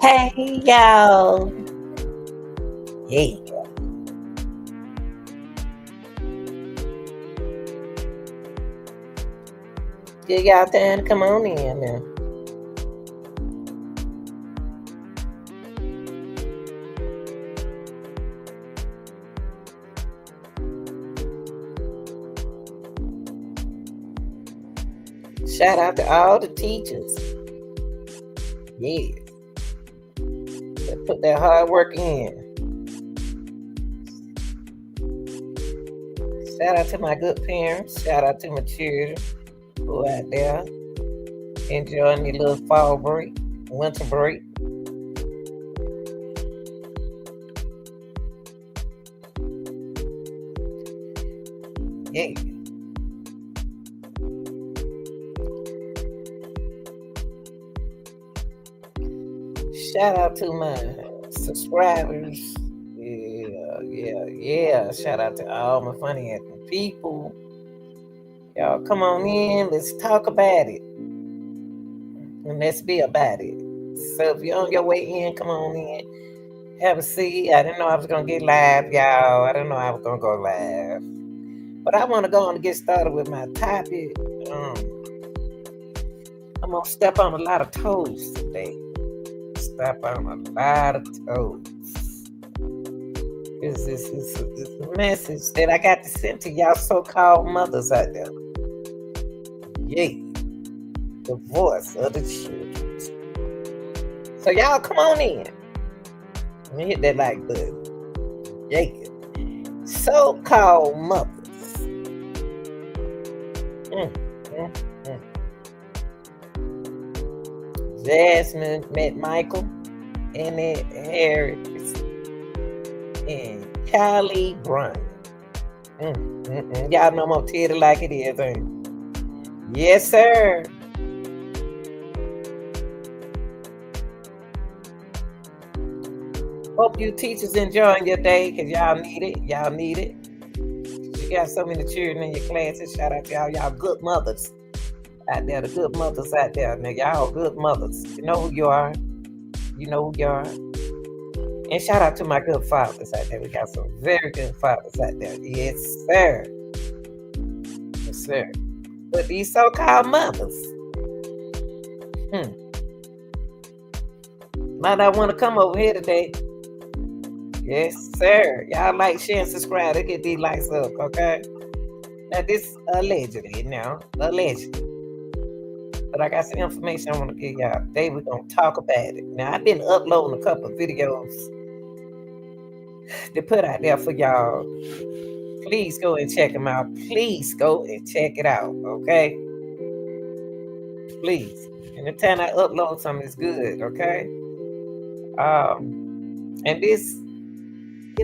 Hey y'all. Hey. Get y'all time to come on in now. Shout out to all the teachers. Yeah. That put that hard work in. Shout out to my good parents. Shout out to my children who out there enjoying their little fall break, winter break. Yeah. Shout out to my subscribers. Yeah. Shout out to all my funny acting people. Y'all come on in. Let's talk about it. And let's be about it. So if you're on your way in, come on in. Have a seat. I didn't know I was gonna get live, y'all. I didn't know I was gonna go live. But I want to go on and get started with my topic. Um, I'm gonna step on a lot of toes today. Step on a lot of toes. This is a message that I got to send to y'all so-called mothers out there. Yeah, the voice of the children. So y'all come on in. Let me hit that like button. Yeah, so-called mothers. Jasmine met Michael, Emmett Harris, and Kylie Bryant. Y'all know I'm gonna tell it like it is, ain't it? Yes, sir. Hope you teachers enjoying your day, because y'all need it. Y'all need it. You got so many children in your classes. Shout out to y'all good mothers out there, the good mothers out there. Now, y'all good mothers. You know who you are. You know who you are. And shout out to my good fathers out there. We got some very good fathers out there. Yes, sir. Yes, sir. But these so-called mothers, might not want to come over here today. Yes, sir. Y'all like, share, and subscribe to get these likes up, okay? Now, this allegedly, allegedly. But I got some information I want to give y'all. Today we're going to talk about it. Now, I've been uploading a couple of videos to put out there for y'all. Please go and check them out. Please go and check it out, okay? Please. And the time I upload something is good, okay? And this,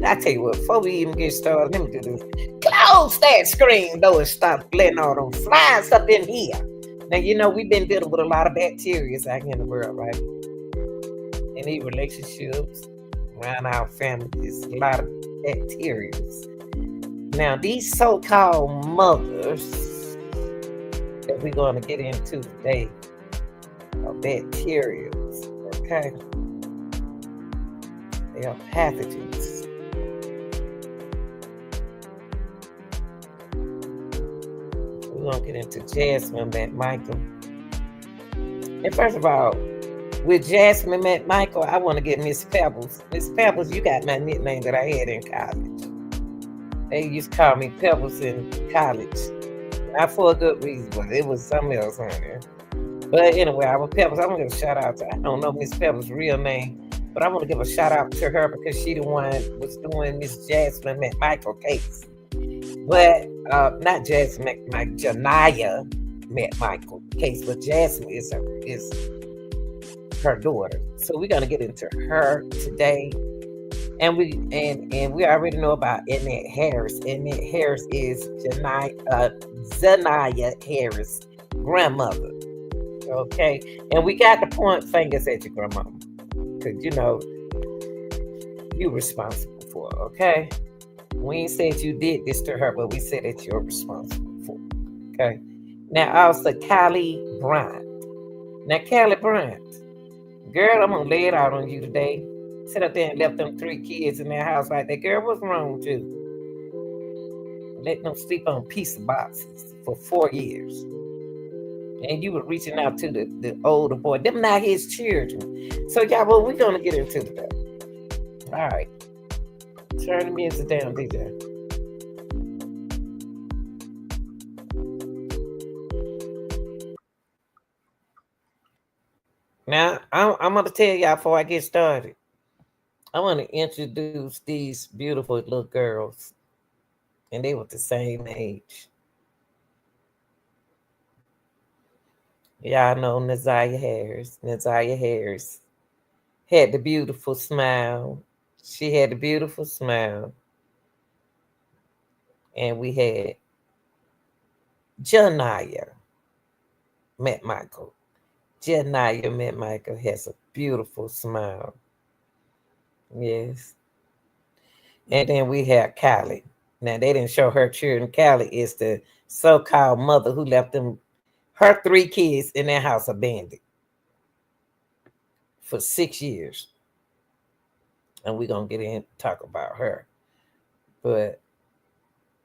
I tell you what, before we even get started, let me do this. Close that screen though and stop letting all them flies up in here. Now, we've been dealing with a lot of bacteria out here in the world, right? In these relationships, around our families, a lot of bacteria. Now, these so-called mothers that we're going to get into today are bacteria, okay? They are pathogens. We're going to get into Jasmine met Michael. And first of all, with Jasmine met Michael, I want to get Miss Pebbles. Miss Pebbles, you got my nickname that I had in college. They used to call me Pebbles in college. Not for a good reason, but it was something else on there. But anyway, I was Pebbles. I want to give a shout out to, I don't know Miss Pebbles' real name, but I want to give a shout out to her because she the one was doing Miss Jasmine met Michael case. But not Jasmine met Janaya met Michael case, but Jasmine is her daughter. So we're gonna get into her today. And we already know about Emmett Harris. Emmett Harris is Zanaya Harris' grandmother. Okay, and we got to point fingers at your grandmama because you're responsible for her, okay? We ain't said you did this to her, but we said that you're responsible for it, okay? Now, also Kylie Bryant. Now, Kylie Bryant, Girl, I'm gonna lay it out on you today. Sit up there and left them 3 kids in their house like that. Girl, what's wrong with you? Let them sleep on pizza boxes for 4 years. And you were reaching out to the older boy. Them not his children. So y'all, what we gonna get into today? All right. Turn the music down, DJ. Now, I'm going to tell y'all before I get started. I want to introduce these beautiful little girls. And they were the same age. Y'all know Nazaria Harris. Nazaria Harris had the beautiful smile. She had the beautiful smile. And we had Janaya met Michael. Janaya met Michael has a beautiful smile. Yes. And then we had Callie. Now, they didn't show her children. Callie is the so-called mother who left her 3 kids in their house abandoned for 6 years. And we're going to get in and talk about her. But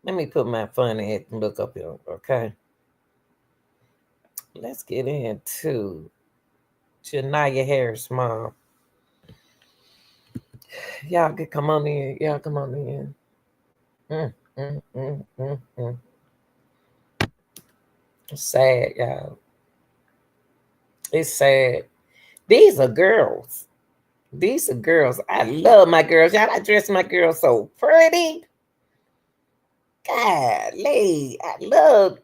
let me put my phone in and look up here, okay? Let's get into Janaya Harris' mom. Y'all can come on in. Y'all come on in. It's sad, y'all. It's sad. These are girls. These are girls. I love my girls. Y'all, I dress my girls so pretty. Golly, I love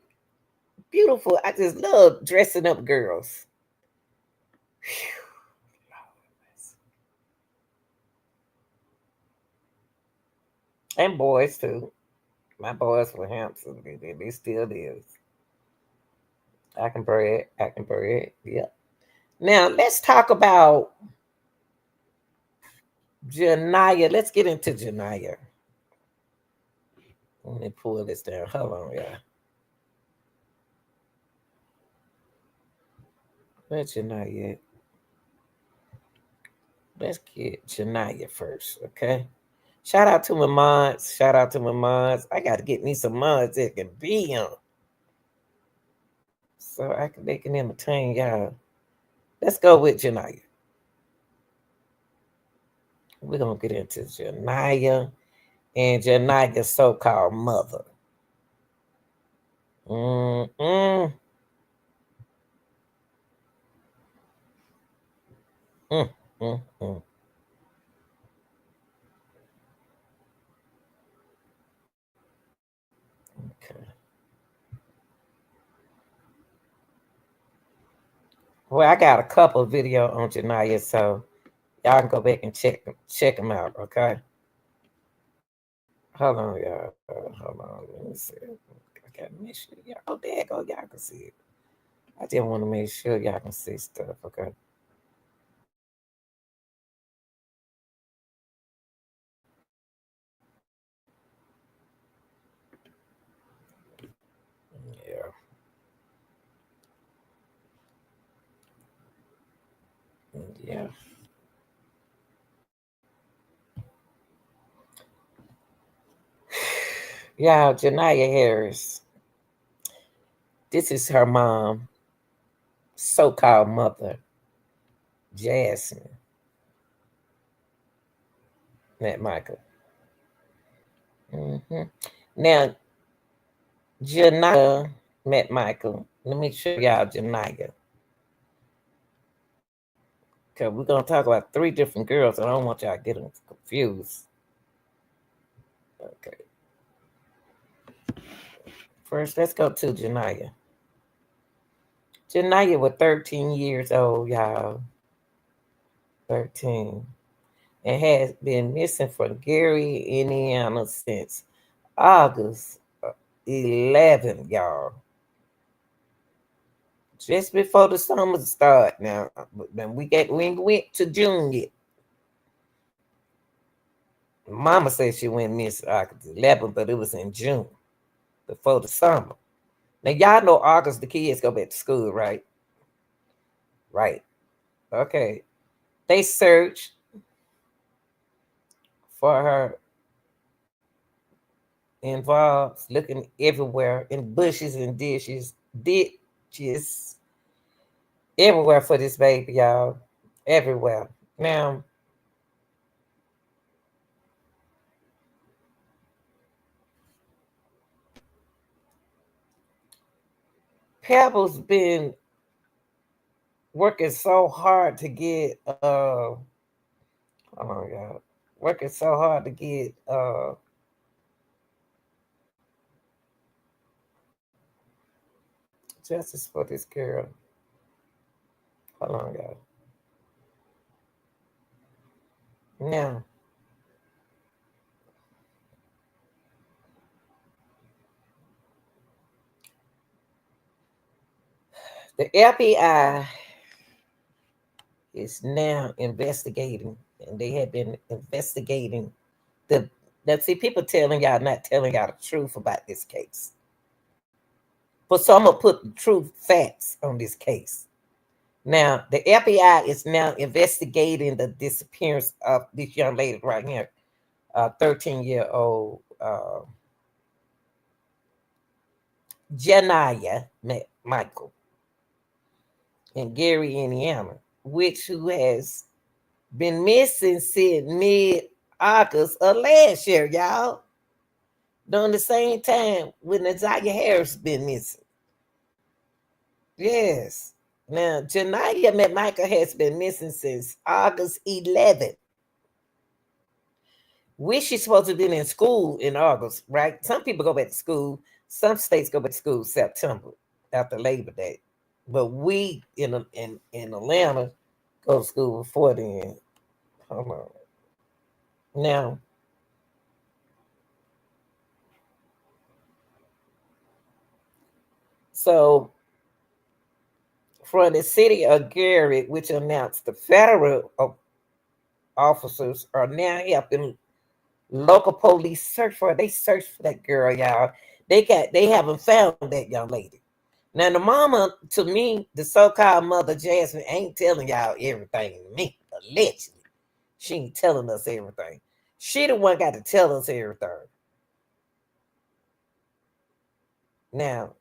beautiful. I just love dressing up girls. And boys too. My boys were handsome. They still is. I can bread. Yeah. Now let's talk about Janaya. Let's get into Janaya. Let me pull this down. Hold on, y'all. Where's Janaya? Let's get Janaya first, okay? Shout out to my mods. Shout out to my mods. I got to get me some mods that can be on, so they can entertain y'all. Let's go with Janaya. We're gonna get into Janaya and Janaya's so-called mother. Mm-mm. Mm-mm. Okay. Well, I got a couple video on Janaya, so y'all can go back and check them out, okay? Hold on, y'all. Hold on. Let me see. I gotta make sure y'all. Oh, there you go. Y'all can see it. I just want to make sure y'all can see stuff, okay? Yeah. Yeah. Yeah, Janaya Harris. This is her mom, so-called mother, Jasmine. That Michael. Mm-hmm. Now, Janaya met Michael. Let me show y'all Janaya. Because we're going to talk about 3 different girls. I don't want y'all to get them confused. Okay. First, let's go to Janaya. Janaya was 13 years old, y'all. 13. And has been missing from Gary, Indiana since August 11th, y'all. Just before the summer start now. Then we went to June yet. Mama said she went missing August 11th, but it was in June, before the summer. Now y'all know August the kids go back to school, right? Right. Okay. They searched for her involved, looking everywhere in bushes and ditches, everywhere for this baby, y'all. Everywhere. Now, Pebbles been working so hard to get oh my god, working so hard to get justice for this girl. Hold on, y'all. Now, the FBI is now investigating, and they have been investigating the. Let's see, people telling y'all not telling y'all the truth about this case. But so I'm gonna put the true facts on this case. Now, the FBI is now investigating the disappearance of this young lady right here, 13-year-old Janaya Michael in Gary, Indiana, who has been missing since mid-August of last year, y'all. During the same time when Nazaria Harris been missing. Yes. Now, Janaya McMichael has been missing since August 11th. Which she's supposed to be in school in August, right? Some people go back to school. Some states go back to school September after Labor Day. But we in Atlanta go to school before then. Hold on. Now, so from the city of Gary, which announced the federal officers are now helping local police search for her. They searched for that girl, y'all. They haven't found that young lady. Now the mama, to me, the so-called mother Jasmine ain't telling y'all everything to me. Allegedly, she ain't telling us everything. She the one got to tell us everything. Now,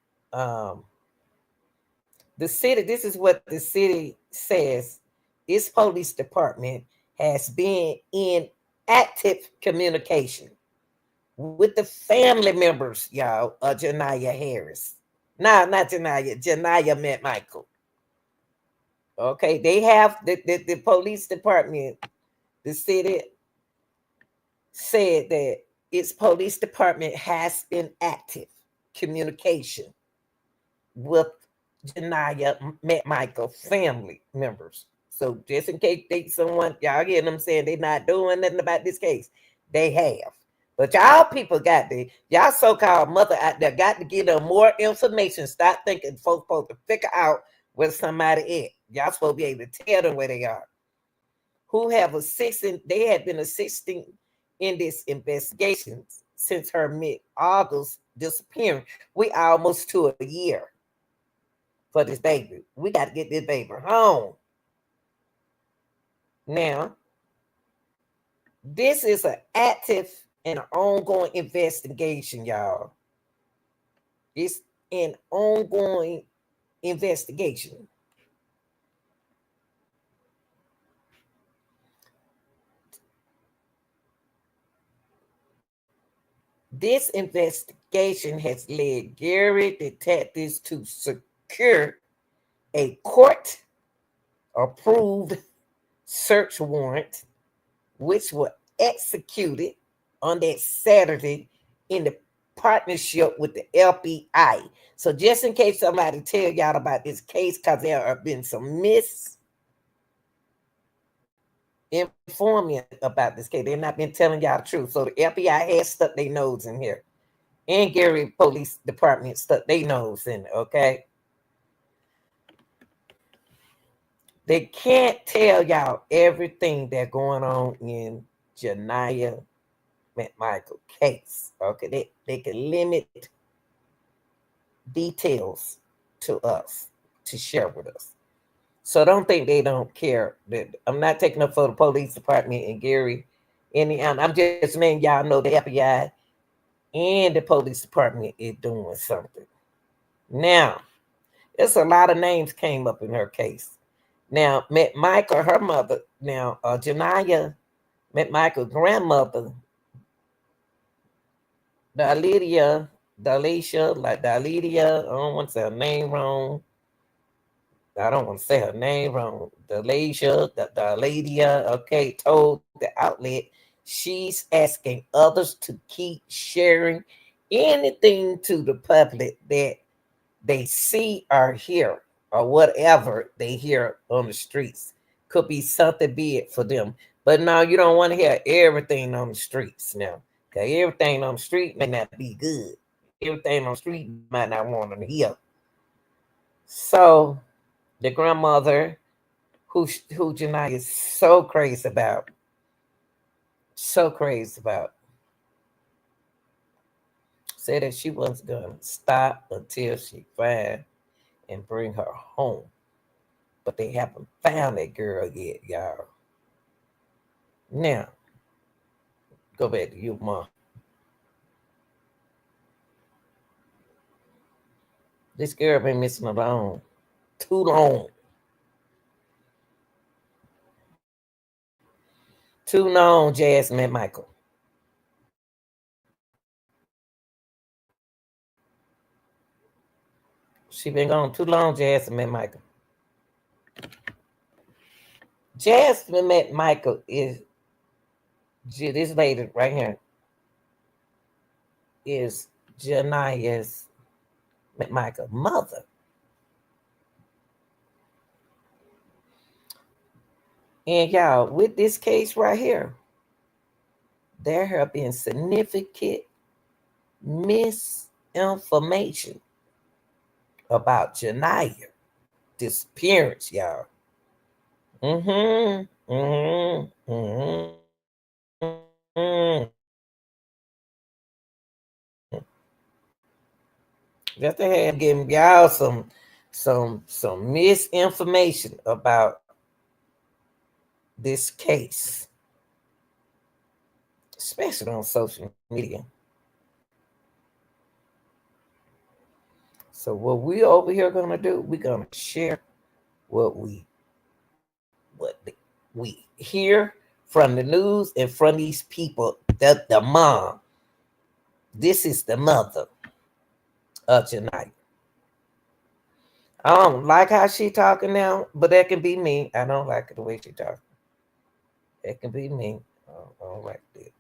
the city. This is what the city says. Its police department has been in active communication with the family members, y'all, of Janaya Harris. No, not Janaya. Janaya McMichael. Okay, they have the police department, the city said that its police department has been active communication with Janaya McMichael family members. So just in case y'all hear them saying they're not doing nothing about this case, they have. But y'all people y'all so-called mother out there got to give them more information. Stop thinking folks supposed to figure out where somebody is. Y'all supposed to be able to tell them where they are. They have been assisting in this investigation since her mid-August disappearance. We almost to a year for this baby. We got to get this baby home. Now, this is an active and ongoing investigation, y'all. It's an ongoing investigation. This investigation has led Gary detectives to secure a court-approved search warrant, which was executed on that Saturday in the partnership with the FBI. So just in case somebody tell y'all about this case, because there have been some misinforming about this case. They've not been telling y'all the truth. So the FBI has stuck their nose in here. And Gary Police Department stuck their nose in it, okay? They can't tell y'all everything that's going on in Janaya McMichael case. Okay, they can limit details to us to share with us. So don't think they don't care. That I'm not taking up for the police department in Gary, Indiana. I'm just letting y'all know the FBI and the police department is doing something. Now, it's a lot of names came up in her case. Now, McMichael, her mother, now Janaya McMichael's grandmother, Dalidia, Dalicia, like Dalidia, I don't want to say her name wrong. I don't want to say her name wrong. Dalicia, Dalidia, okay, told the outlet she's asking others to keep sharing anything to the public that they see or hear or whatever they hear on the streets. Could be something big for them. But now you don't want to hear everything on the streets now. Okay, everything on the street may not be good. Everything on the street you might not want to hear. So the grandmother who Janai is so crazy about, so crazy about, said that she wasn't gonna stop until she find and bring her home. But they haven't found that girl yet, y'all. Now, go back to you, Mom. This girl been missing alone too long. Too long, Jasmine Michael. She been gone too long, Jasmine Michael. Jasmine Michael is this lady right here is Jania's McMichael mother. And y'all, with this case right here, there have been significant misinformation about Janaya disappearance, y'all. Mm-hmm. Mm-hmm. Mm-hmm. Just to have given y'all some misinformation about this case, especially on social media. So what we over here gonna do, we're gonna share what we hear from the news and from these people. The mom, this is the mother of Janaya. I don't like how she talking now, but that can be me. I don't like the way she talking. That can be me. I don't like that.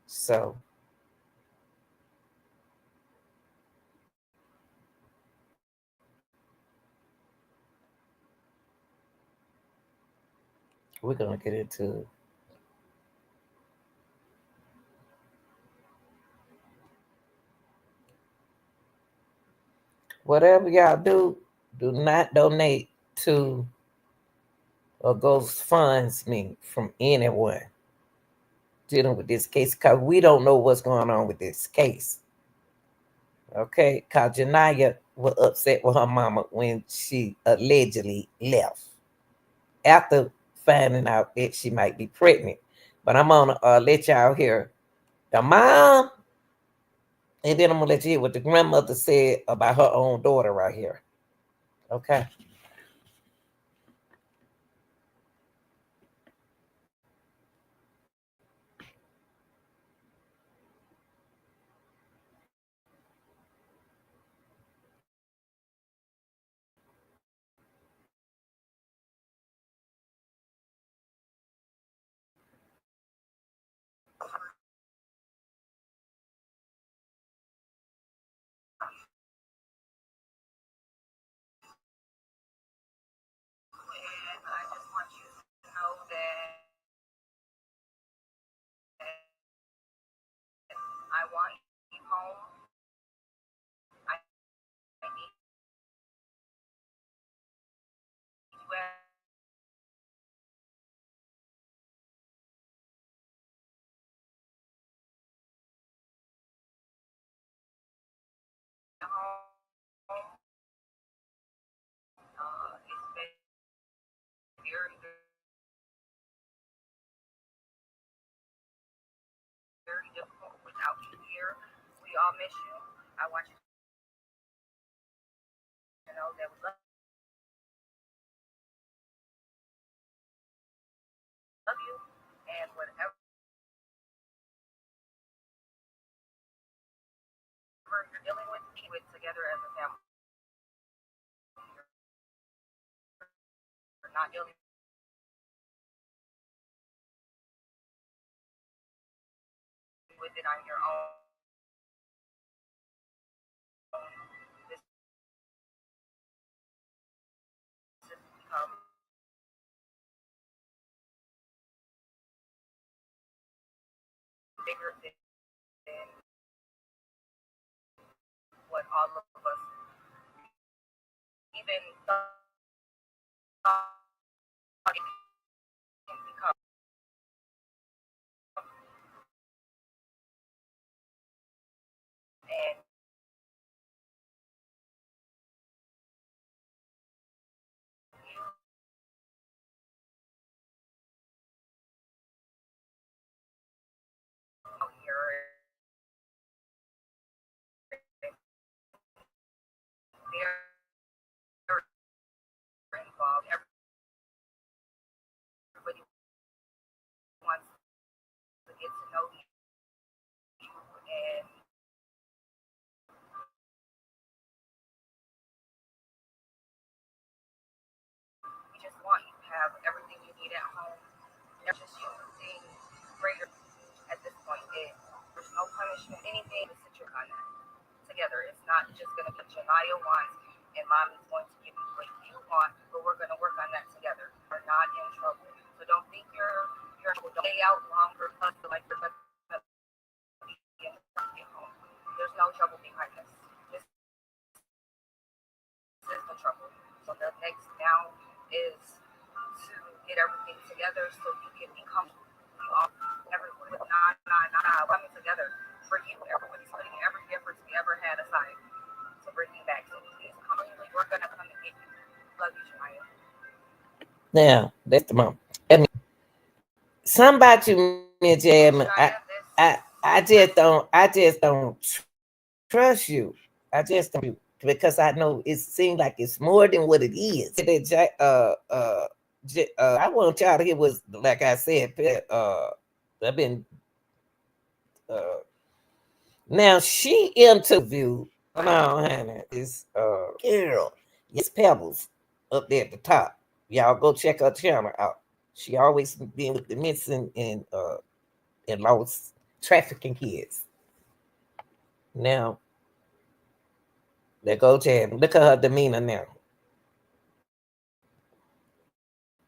So we're gonna get into whatever y'all do. Do not donate to or ghost funds me from anyone dealing with this case because we don't know what's going on with this case. Okay, because Janaya was upset with her mama when she allegedly left after finding out that she might be pregnant. But I'm gonna let y'all hear the mom, and then I'm gonna let you hear what the grandmother said about her own daughter right here. Okay. all miss you. I want you to know that we love you, and whatever you're dealing with, be with together as a family. You're not dealing with it on your own. This has become bigger than what all of us even thought it can become. And you here very involved. Everybody wants to get to know you, and we just want you to have everything you need at home. There's just you seeing greater at this point. There's no punishment, anything to sit you on that together. It's not just going to be Janiyah wants and mom is going to give you what you want, but we're going to work on that together. We're not in trouble. So don't think you're don't lay out longer like you're going to be in home. There's no trouble behind this. This is the trouble. So the next now is to get everything together so you can become you all everyone with coming together for you. Everybody's putting every effort we ever had aside to bring you back. So please come in. We're gonna come and get you. Love you, Janiyah. Now, that's the mom. I mean, something about you, Miss Jasmine. I just don't trust you. I just don't because I know it seems like it's more than what it is. I want y'all to hear was like I said. I've been now she interviewed. Come on, honey. This girl, yes, Pebbles, up there at the top. Y'all go check her channel out. She always been with the missing and lost trafficking kids. Now there go Jan. Look at her demeanor now.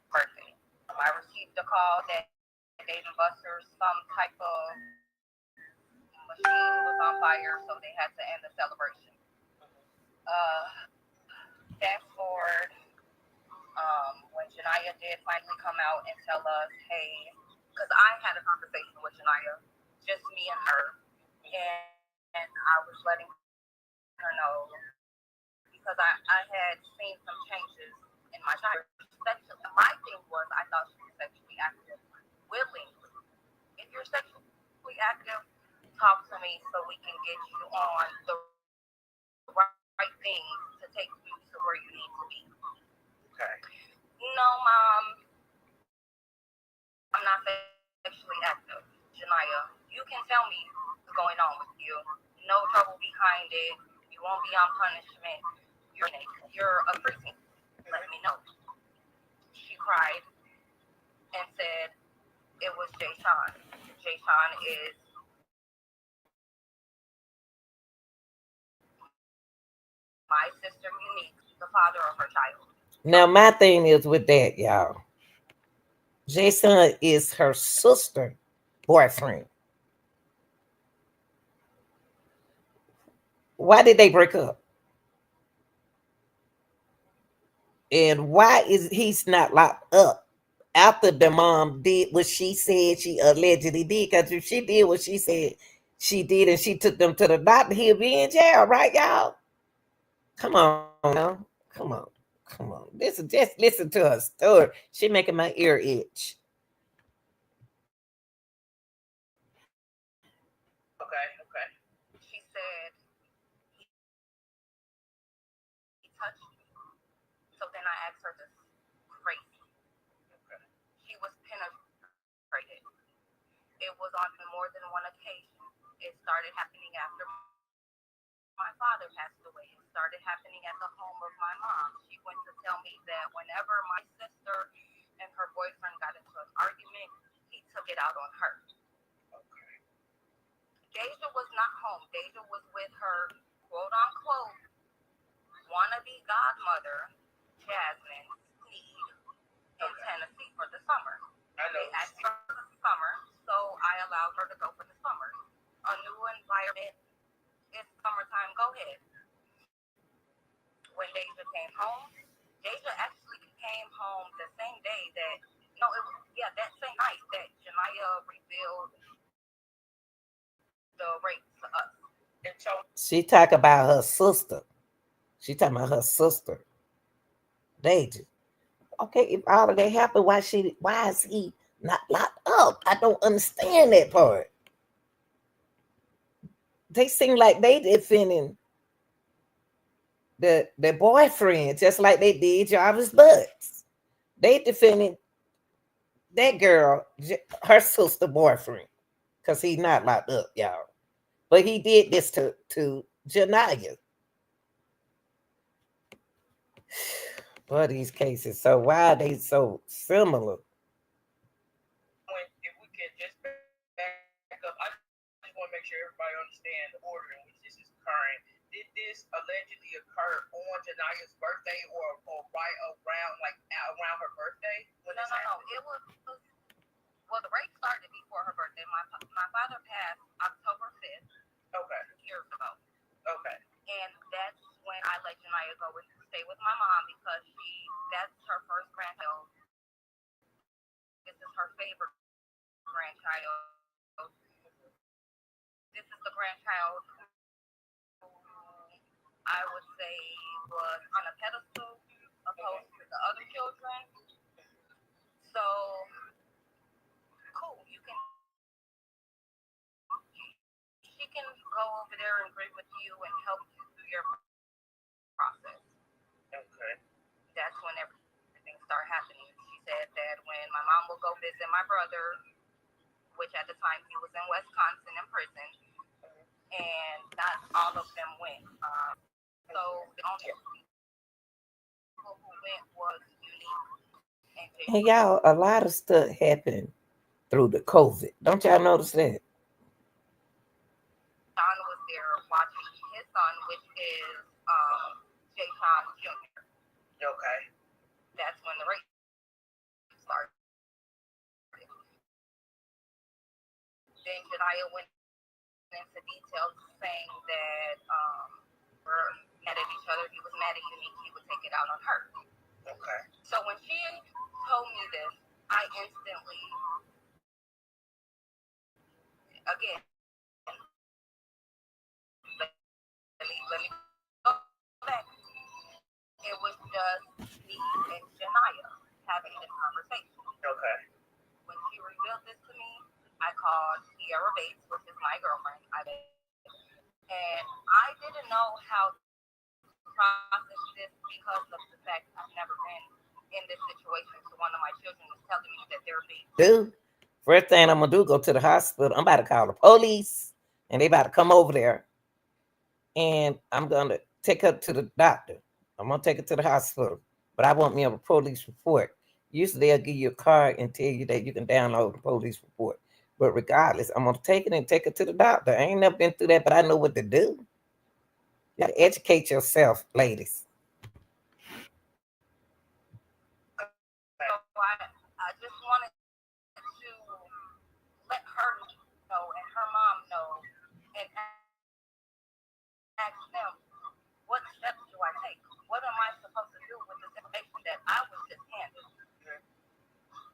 Perfect. I received a call that Dave and Buster's some type of machine was on fire, so they had to end the celebration. Fast forward, when Janiyah did finally come out and tell us, hey, because I had a conversation with Janiyah, just me and her, and I was letting her know because I had seen some changes in my child. My thing was I thought she was sexually active, willing. If you're sexually active, talk to me so we can get you on the right things to take you to where you need to be. Okay. No, mom, I'm not sexually active. Janiyah, you can tell me what's going on with you. No trouble behind it. You won't be on punishment. You're a preteen. Let me know. She cried and said it was Jay Sean. Jay Sean is my sister Unique, the father of her child. Now my thing is with that, y'all. Jason is her sister boyfriend. Why did they break up? And why is he's not locked up after the mom did what she said she allegedly did? Because if she did what she said she did and she took them to the doctor, he'll be in jail, right, y'all? Come on now. Come on. Come on. Listen, just listen to her story. She making my ear itch. Okay. She said It was on more than one occasion. It started happening after my father passed away. It started happening at the home of my mom. She went to tell me that whenever my sister and her boyfriend got into an argument, he took it out on her. Deja was not home. Deja was with her quote unquote wannabe godmother, Jasmine Sneed, in Tennessee for the summer. They asked her for the summer, so I allowed her to go for the summer. A new environment. It's summertime. Go ahead. When Deja came home, Deja actually came home the same day that that same night that Janaya revealed the rape to us. She talk about her sister. She talking about her sister, Deja. Okay, if all of that happened, why is he not locked up? I don't understand that part. They seem like they defending the boyfriend just like they did Jarvis Butts. They defending that girl, her sister boyfriend, because he's not locked up, y'all. But he did this to Janaya. For these cases, so why are they so similar? If we can just back up, I just want to make sure everybody understands the order in which this is occurring. Did this allegedly occur on Janaya's birthday or right around her birthday? No. It was the rape started before her birthday. My father passed October 5th. Okay. Years ago. Okay. And that's when I let Janaya go and stay with my mom because that's her first grandchild. This is her favorite grandchild. This is the grandchild who I would say was on a pedestal opposed to the other children. So cool, she can go over there and agree with you and help you through your process. Okay. That's when everything started happening. She said that when my mom would go visit my brother, which at the time he was in Wisconsin in prison, and not all of them went. So the only people who went was Unique. And y'all, a lot of stuff happened through the COVID. Don't y'all notice that? John was there watching his son, which is Jay Sean Jr. Okay. That's when the race started. Then Janaya went into details saying that we're mad at each other. He was mad at Unique. He would take it out on her. Okay. So when she told me this, I instantly, again, let me go back. It was just me and Janaya having this conversation. Okay. When she revealed this to me, I called Sierra Bates, which is my girlfriend, and I didn't know how to process this because of the fact I've never been in this situation. So one of my children is telling me that they're being Dude, first thing I'm gonna do, go to the hospital. I'm about to call the police, and they about to come over there, and I'm gonna take her to the doctor. I'm gonna take her to the hospital, but I want me a police report. Usually they'll give you a card and tell you that you can download the police report. But regardless, I'm gonna take it and take her to the doctor. I ain't never been through that, but I know what to do. You gotta educate yourself, ladies. I just wanted to let her know and her mom know and ask them, what steps do I take? What am I supposed to do with this information that I was just handed?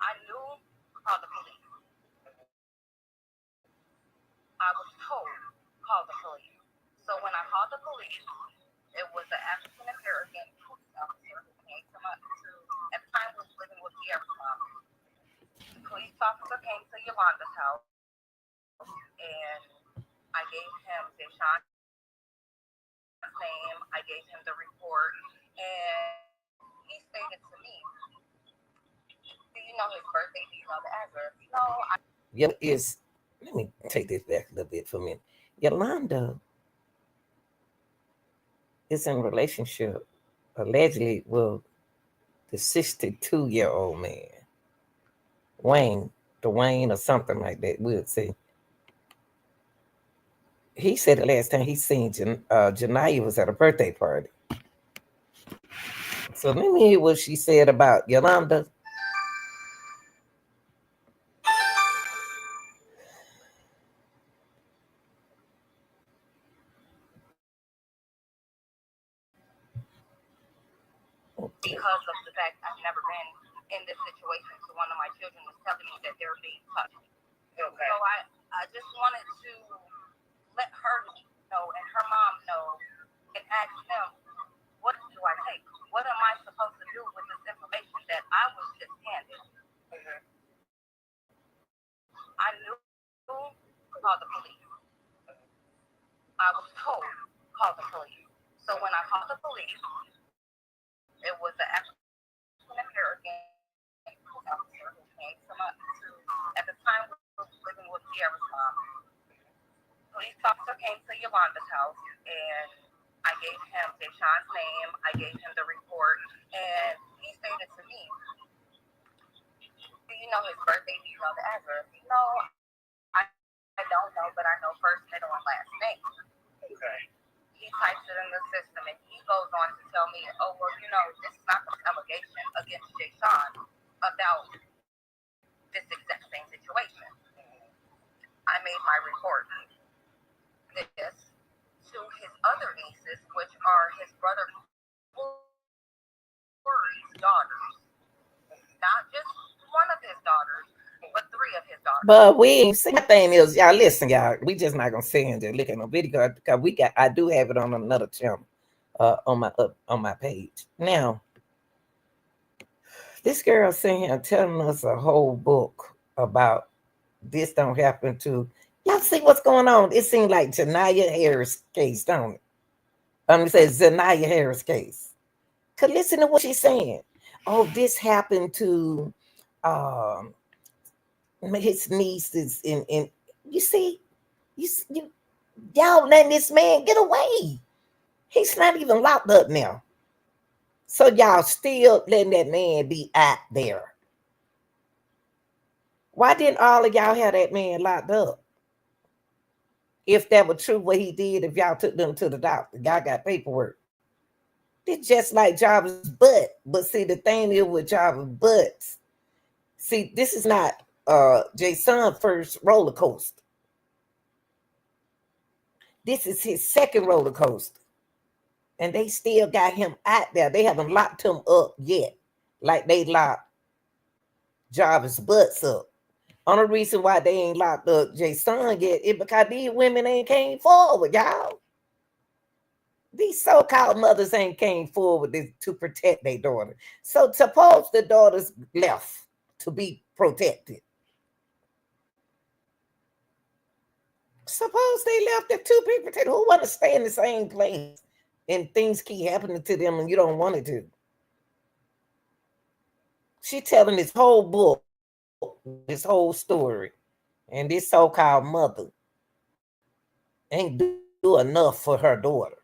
I knew call the police. I was told call the police. So when I called the police, it was an African American police officer who came to at the time was living with Sierra's mom. The police officer came to Yolanda's house and I gave him Deshaun's name, I gave him the report, and he stated to me, do you know his birthday? Do you know the address? No, Is let me take this back a little bit for a minute. Yolanda is in a relationship allegedly with the 62-year-old man, Wayne, Dwayne, or something like that. We'll see. He said the last time he seen Janaya was at a birthday party. So let me hear what she said about Yolanda. Because of the fact I've never been in this situation, so one of my children was telling me that they're being touched. Okay. So I just wanted to let her know and her mom know and ask them, what do I take? What am I supposed to do with this information that I was just handed? Mm-hmm. I knew to call the police. I was told call the police. So when I called the police, it was an African American officer who came to at the time we were living with Sierra's mom. Police officer came to Yolanda's house and I gave him Deshaun's name, I gave him the report, and he stated to me, do you know his birthday? Do you know the address? No, I don't know, but I know first, middle, and last name. Okay. He types it in the system and he goes on to tell me, oh, well, you know, this is not an allegation against Deshaun about this exact same situation. I made my report. This to his other nieces, which are his brother Corey's daughters. Not just one of his daughters, but three of his daughters. But we ain't see. My thing is, y'all listen, y'all. We just not gonna sit here and just look at no video because I do have it on another channel, on my page. Now, this girl sitting here telling us a whole book about this don't happen to. Y'all see what's going on? It seems like Janaya Harris case, don't it? It says Zanaya Harris case. Cause listen to what she's saying. Oh, this happened to his niece is in you see, y'all letting this man get away. He's not even locked up now. So y'all still letting that man be out there. Why didn't all of y'all have that man locked up? If that were true what he did, if y'all took them to the doctor, y'all got paperwork. It's just like Jarvis' butt. But see, the thing is with Jarvis' butts, see, this is not Jason's first roller coaster. This is his second roller coaster. And they still got him out there. They haven't locked him up yet. Like they locked Jarvis' butts up. Only reason why they ain't locked up Jason yet is because these women ain't came forward, y'all. These so-called mothers ain't came forward to protect their daughter. So suppose the daughters left to be protected. Suppose they left it to be protected. Who want to stay in the same place and things keep happening to them and you don't want it to? She telling this whole book, this whole story, and this so-called mother ain't do enough for her daughter.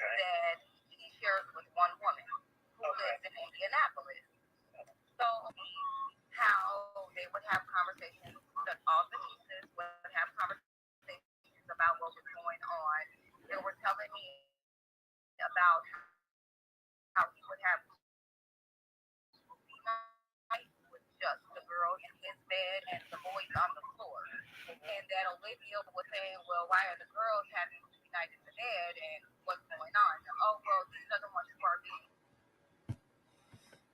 That he shares with one woman who lives in Indianapolis. So how they would have conversations, that all the nieces would have conversations about what was going on. They were telling me about how he would have night with just the girl in his bed and the boys on the floor. And that Olivia was saying, well, why are the girls having night in the bed and what's going on? Oh, well, these are the ones who are being.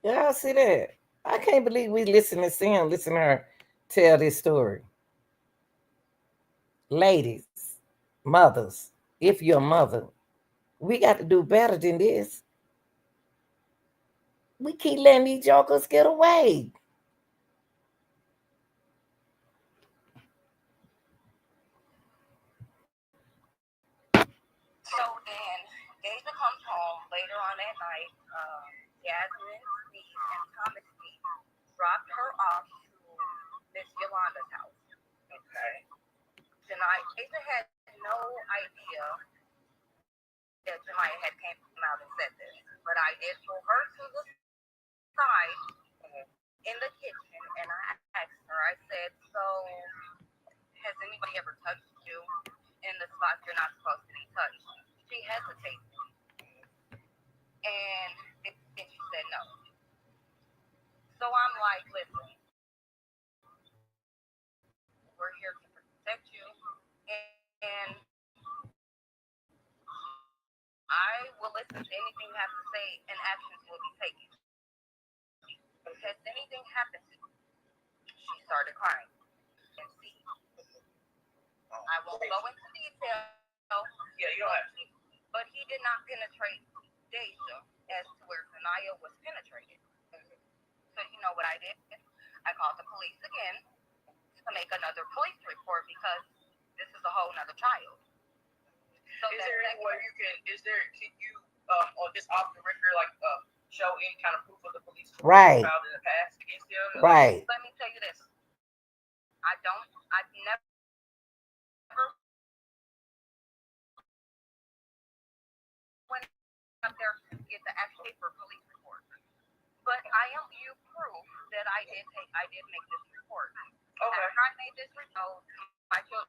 Y'all see that? I can't believe we listen to her tell this story. Ladies, mothers, if you're a mother, we got to do better than this. We keep letting these jokers get away. Deja comes home later on that night. Jasmine Steve and Thomas Steve dropped her off to Miss Yolanda's house. Okay. Tonight, Deja had no idea that Jemiah had came out and said this, but I did pull her to the side in the kitchen, and I asked her. I said, "So, has anybody ever touched you in the spots you're not supposed to be touched?" She hesitated, and then she said no. So I'm like, "Listen, we're here to protect you, and I will listen to anything you have to say, and actions will be taken. Has anything happened to you?" She started crying. And see, I won't go into detail. Yeah, you don't have to. But he did not penetrate Deja as to where Zanaya was penetrated. So you know what I did? I called the police again to make another police report because this is a whole nother child. So Is there any way can you on this off the record show any kind of proof of the police Right. filed in the past against them? Right. Let me tell you this. I've never went up there to get the actual paper police report. But I am you proof that I did make this report. Okay. After I made this report, my children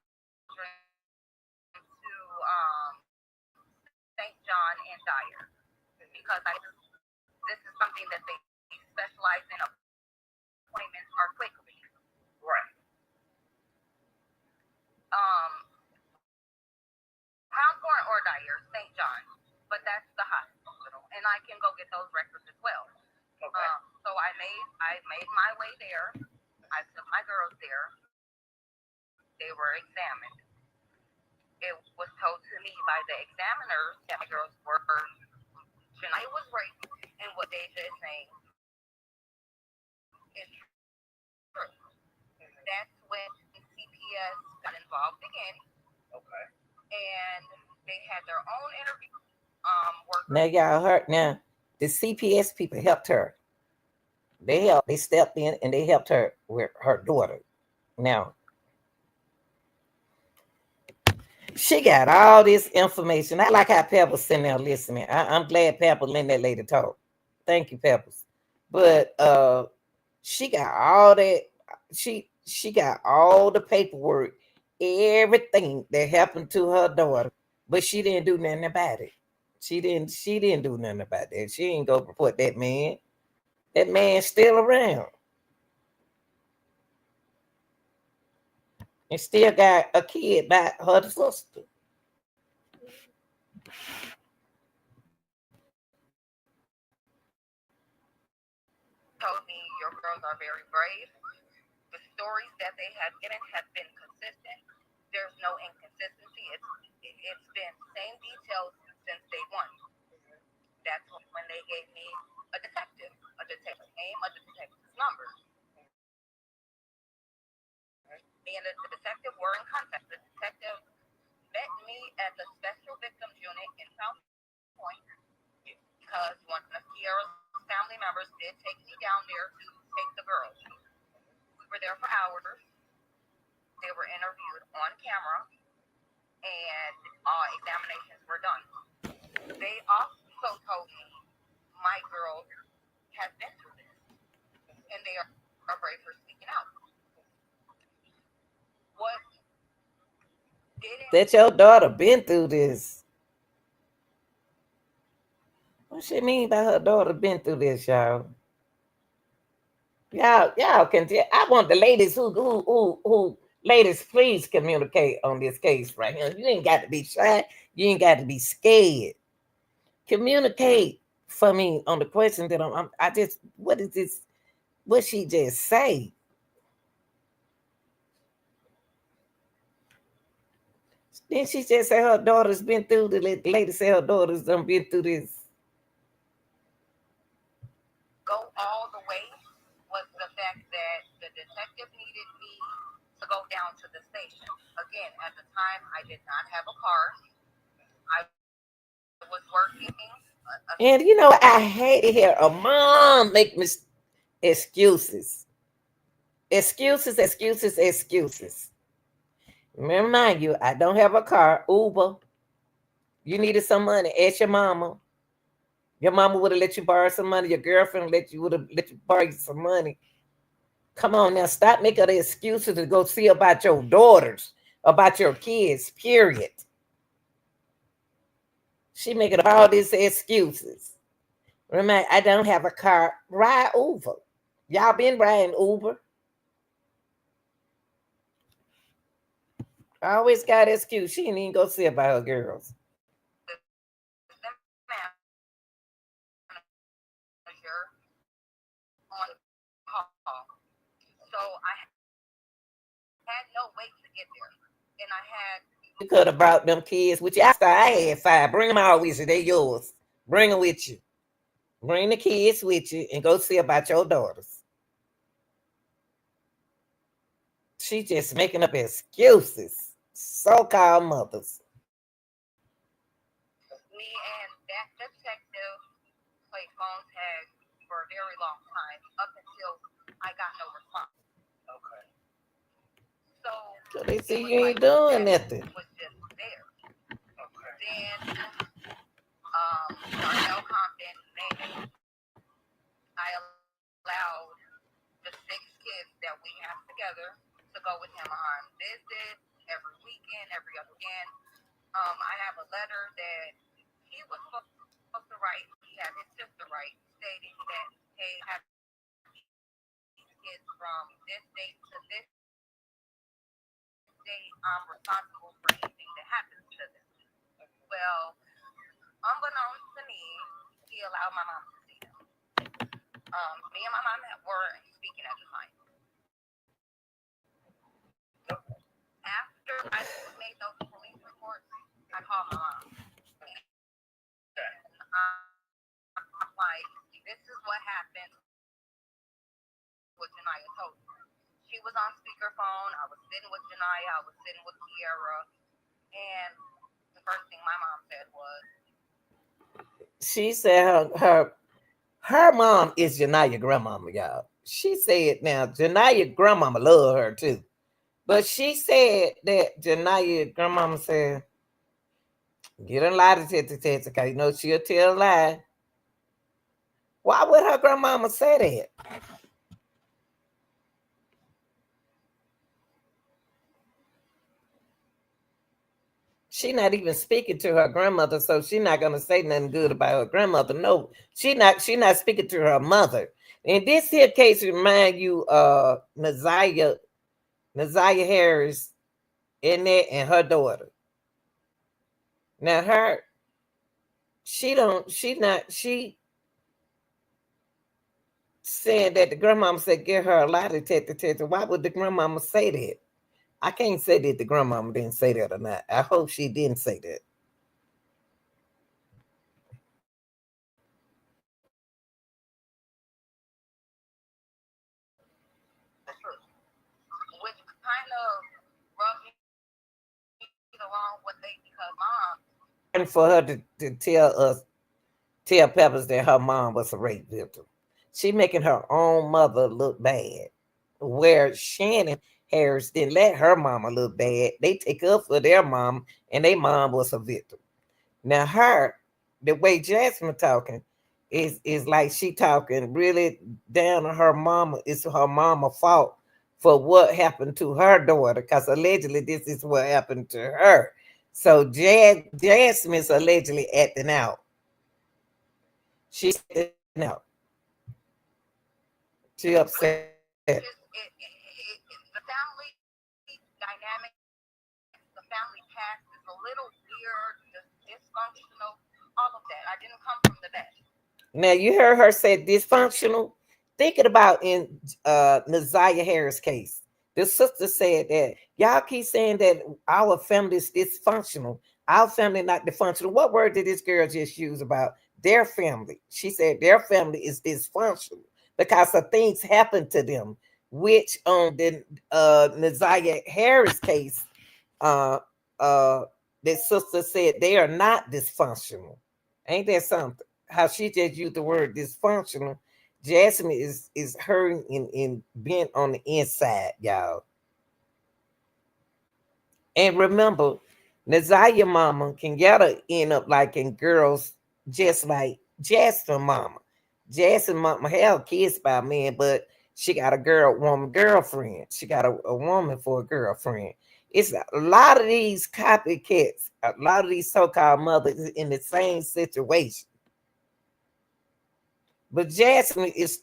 to St. John and Dyer because this is something that they specialize in. Appointments are quick. Right. Poundcorn or Dyer, St. John, but that's the hospital, and I can go get those records as well. Okay. So I made my way there. I took my girls there. They were examined. It was told to me by the examiners that my girls were Janaya was raped, and what Deja is saying is true. That's when CPS got involved again. Okay. And they had their own interview. Now y'all heard. Now the CPS people helped her. They stepped in and they helped her with her daughter. Now she got all this information. I like how Pebbles sitting there listening. I'm glad Pebbles letting that lady talk. Thank you, Pebbles. But she got all that. She got all the paperwork, everything that happened to her daughter, but she didn't do nothing about it. She didn't do nothing about that. She ain't go report that man. That man's still around. And still got a kid by her sister. Told me your girls are very brave. The stories that they have given have been consistent. There's no inconsistency. It's been same details since day one. That's when they gave me a detective's name, a detective's number. Me and the detective were in contact. The detective met me at the Special Victims Unit in South Point because one of Kiara's family members did take me down there to take the girls. We were there for hours. They were interviewed on camera, and examinations were done. They also told me my girls have been through this, and they are brave for speaking out. What didn't That your daughter been through this? What she mean by her daughter been through this, y'all? Y'all can tell. I want the ladies who ladies, please communicate on this case right here. You ain't got to be shy. You ain't got to be scared. Communicate for me on the question that I just, what is this? What she just say? Then she just say her daughter's been through the lady say her daughter's done been through this. go all the way was the fact that the detective needed me to go down to the station. Again, at the time, I did not have a car. I was working. And you know, I hate to hear a mom make excuses. Excuses. Remind you, I don't have a car. Uber. You needed some money. Ask your mama. Your mama would have let you borrow some money. Your girlfriend would have let you borrow some money. Come on now, stop making the excuses to go see about your daughters, about your kids, period. She making all these excuses. Remember, I don't have a car. Ride Uber. Y'all been riding Uber. I always got an excuse. She didn't even go see about her girls. So I had no way to get there. And I had. You could have brought them kids with you. I had 5. Bring them all with you. They're yours. Bring them with you. Bring the kids with you and go see about your daughters. She just making up excuses. So-called mothers. Me and that detective played phone tag for a very long time, up until I got no response. Okay. So they see you ain't doing nothing. Was just there. Okay. Then Darnell Compton, I allowed the 6 kids that we have together to go with him on visits every weekend, every other weekend. I have a letter that he was supposed to write. He had his sister write, stating that, hey, have these kids from this date to this date, I'm responsible for anything that happens to them. Well, unbeknownst to me, he allowed my mom to see them. Me and my mom were speaking at the time. After I made those police reports, I called my mom. I'm like, this is what happened. What Janaya told me. She was on speakerphone. I was sitting with Janaya. I was sitting with Kiera. And the first thing my mom said was, she said her mom is Janaya grandmama, y'all. She said now Janaya grandmama love her too. But she said that Janaya grandmama said, get a lie to because you know she'll tell a lie. Why would her grandmama say that? She not even speaking to her grandmother, so she's not gonna say nothing good about her grandmother. No, she not speaking to her mother. In this here case, remind you Naziah Harris in there and her daughter. Now she saying that the grandmama said get her a lie detector. Why would the grandmama say that? I can't say that the grandmama didn't say that or not. I hope she didn't say that. which kind of rubbed me the wrong way because mom. And for her to tell Peppers that her mom was a rape victim. She making her own mother look bad. Where Shannon Harris didn't let her mama look bad. They take up for their mom, and their mom was a victim. Now the way Jasmine talking is like she talking really down on her mama. It's her mama fault for what happened to her daughter, because allegedly this is what happened to her. So Jasmine's allegedly acting out. She's acting out. She upset. The family dynamic, the family past is a little weird, dysfunctional, all of that. I didn't come from the best. Now you heard her say dysfunctional. Thinking about in Naziah Harris case, the sister said that y'all keep saying that our family is dysfunctional. Our family not dysfunctional. What word did this girl just use about their family? She said their family is dysfunctional because of things happened to them, which on the Naziah Harris case, the sister said they are not dysfunctional. Ain't that something? How she just used the word dysfunctional. Jasmine is hurting and bent on the inside, y'all. And remember, Nazaria mama can get her end up like in girls, just like Jasmine mama. Jasmine mama had kids by men, but she got a woman girlfriend. She got a woman for a girlfriend. It's a lot of these copycats, a lot of these so-called mothers in the same situation. But Jasmine is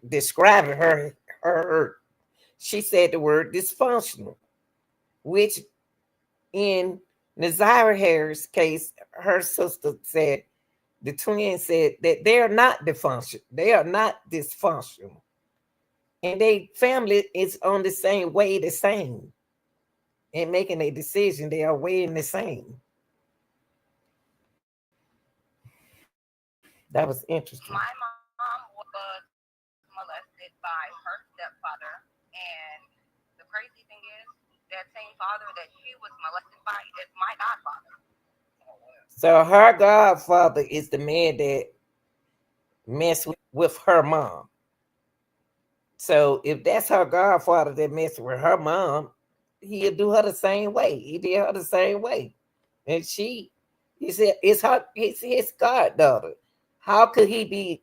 describing her. She said the word dysfunctional, which in Nazira Harris' case, her sister said, the twin said that they are not dysfunctional. They are not dysfunctional. And they family is on the same way, the same. And making a decision, they are weighing the same. That was interesting. My mom was molested by her stepfather, and the crazy thing is, that same father that she was molested by is my godfather. So her godfather is the man that messed with her mom. So if that's her godfather that messed with her mom, he'll do her the same way. He did her the same way. And he said, it's his goddaughter. How could he be?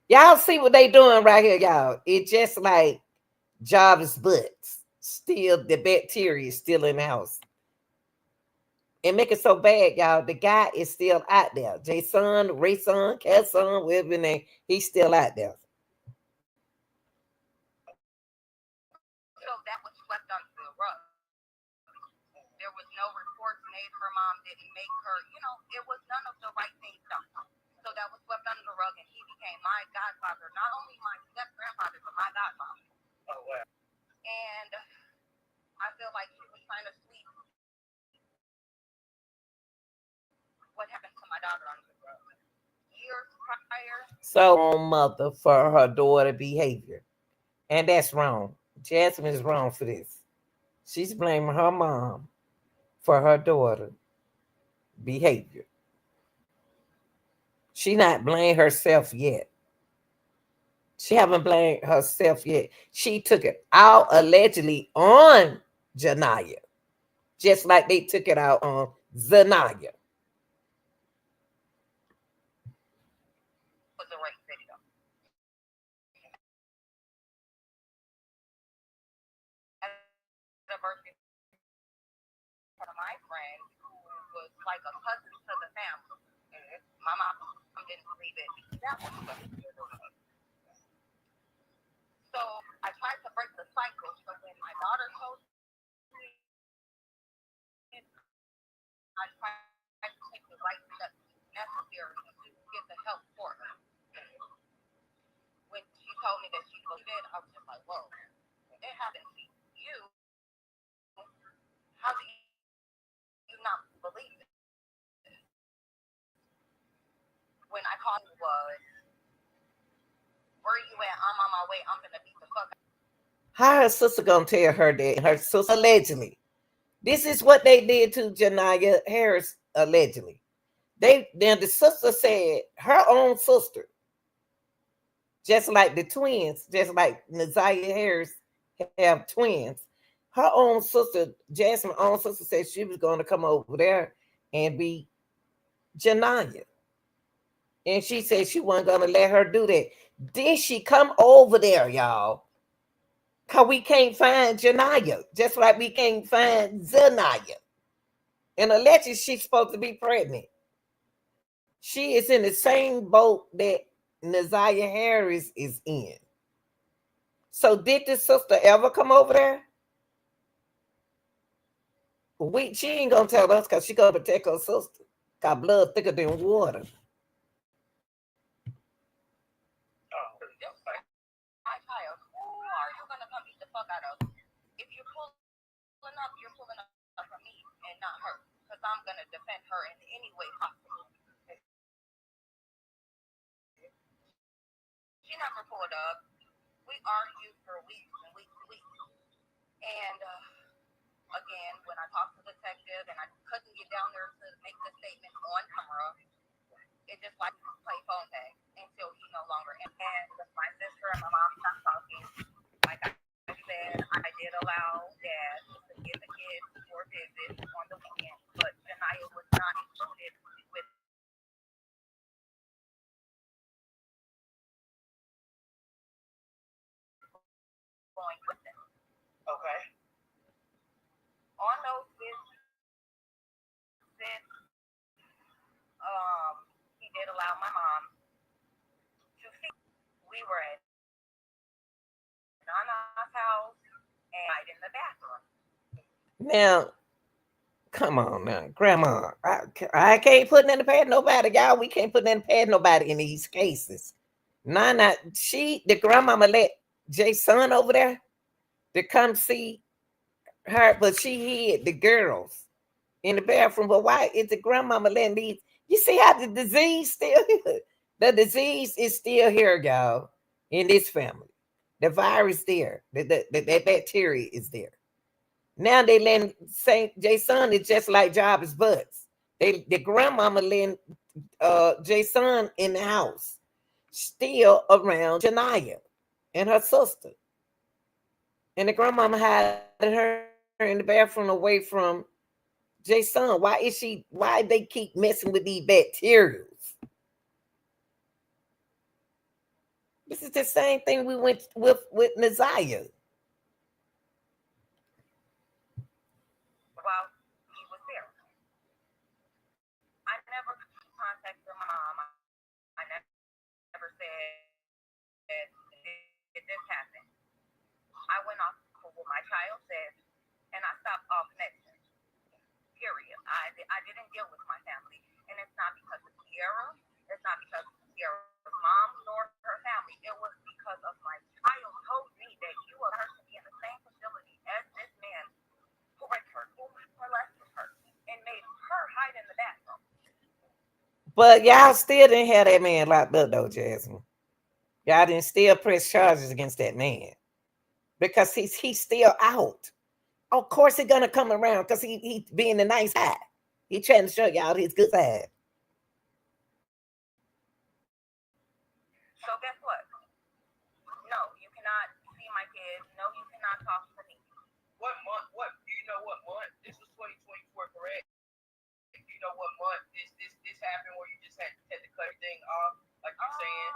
Y'all see what they doing right here, y'all. It's just like Jarvis butts. Still, the bacteria is still in the house. And make it so bad, y'all. The guy is still out there. Jason, Rayson, Casson, whatever his name, he's still out there. So that was swept under the rug. There was no reports made. Her mom didn't make her, it was none of the right things done. So that was swept under the rug, and he became my godfather, not only my step grandfather, but my godfather. Oh wow. And I feel like she was trying to sweep what happened to my daughter under the rug. Years prior. So mother for her daughter behavior. And that's wrong. Jasmine is wrong for this. She's blaming her mom for her daughter behavior. She not blamed herself yet. She haven't blamed herself yet. She took it out allegedly on Janaya, just like they took it out on Zanaya. Was the right video. The birthday for my friend who was like a cousin to the family. My mom didn't believe it. That was so I tried to break the cycle. So when my daughter told me, I tried to take the right steps necessary to get the help for her. When she told me that she believed it, I was just like, whoa, it happened to you. How do you not believe it? When I called you was, where you at? I'm on my way. I'm gonna beat the fuck out. How her sister gonna tell her that? Her sister allegedly. This is what they did to Janaya Harris allegedly. The sister said her own sister, just like the twins, just like Nazaria Harris have twins. Her own sister, Jasmine's own sister, said she was going to come over there and be Janaya. And she said she wasn't going to let her do that. Did she come over there, y'all? Because we can't find Janaya, just like we can't find Zanaya. And allegedly, she's supposed to be pregnant. She is in the same boat that Nazaria Harris is in. So did this sister ever come over there? She ain't gonna tell us because she gonna protect her sister. Got blood thicker than water. My child, who are you gonna come beat the fuck out of? If you're pulling up, you're pulling up for me and not her, because I'm gonna defend her in any way possible. She never pulled up. We argued for weeks and weeks and weeks. And again, when I talked to the detective and I couldn't get down there to make the statement on camera, it just like play phone tag until he no longer. And my sister and my mom stopped talking. Like I said, I did allow Dad to get the kids for visits on the weekend, but Janaya was not included with going with them. Okay. On those visits, he did allow my mom to see. We were at Nana's house and right in the bathroom. Now, come on now, Grandma. I can't put nothing past nobody, y'all. We can't put nothing past nobody in these cases. Nana, the grandmama let Jay's son over there to come see her, but she hid the girls in the bathroom. But why is the grandmama letting these? You see how the disease still here? The disease is still here, y'all, in this family. The virus there, that bacteria is there. Now they letting Saint Jason is just like Jarvis Butts. The grandmama letting Jason in the house, still around Janaya and her sister. And the grandmama hiding her in the bathroom away from Jason. Why they keep messing with these bacteria? This is the same thing we went with Naziah. While he was there, I never contacted my mom. I never said, did this happen? I went off for what my child said, and I stopped all connections. Period. I didn't deal with my family, and it's not because of Kiara. It's not because of Kiara's mom nor her family. It was because of my child told me that you are her to be in the same facility as this man who raped her, who molested her, and made her hide in the bathroom. But y'all still didn't have that man locked up though, Jasmine. Y'all didn't still press charges against that man because he's still out. Of course he's gonna come around because he being the nice guy. He trying to show y'all his good side. So guess what? No, you cannot see my kids. No, you cannot talk to me. What month? What do you know? What month? This was 2024, correct? Do you know what month this happened where you just had to cut everything off, like you're saying?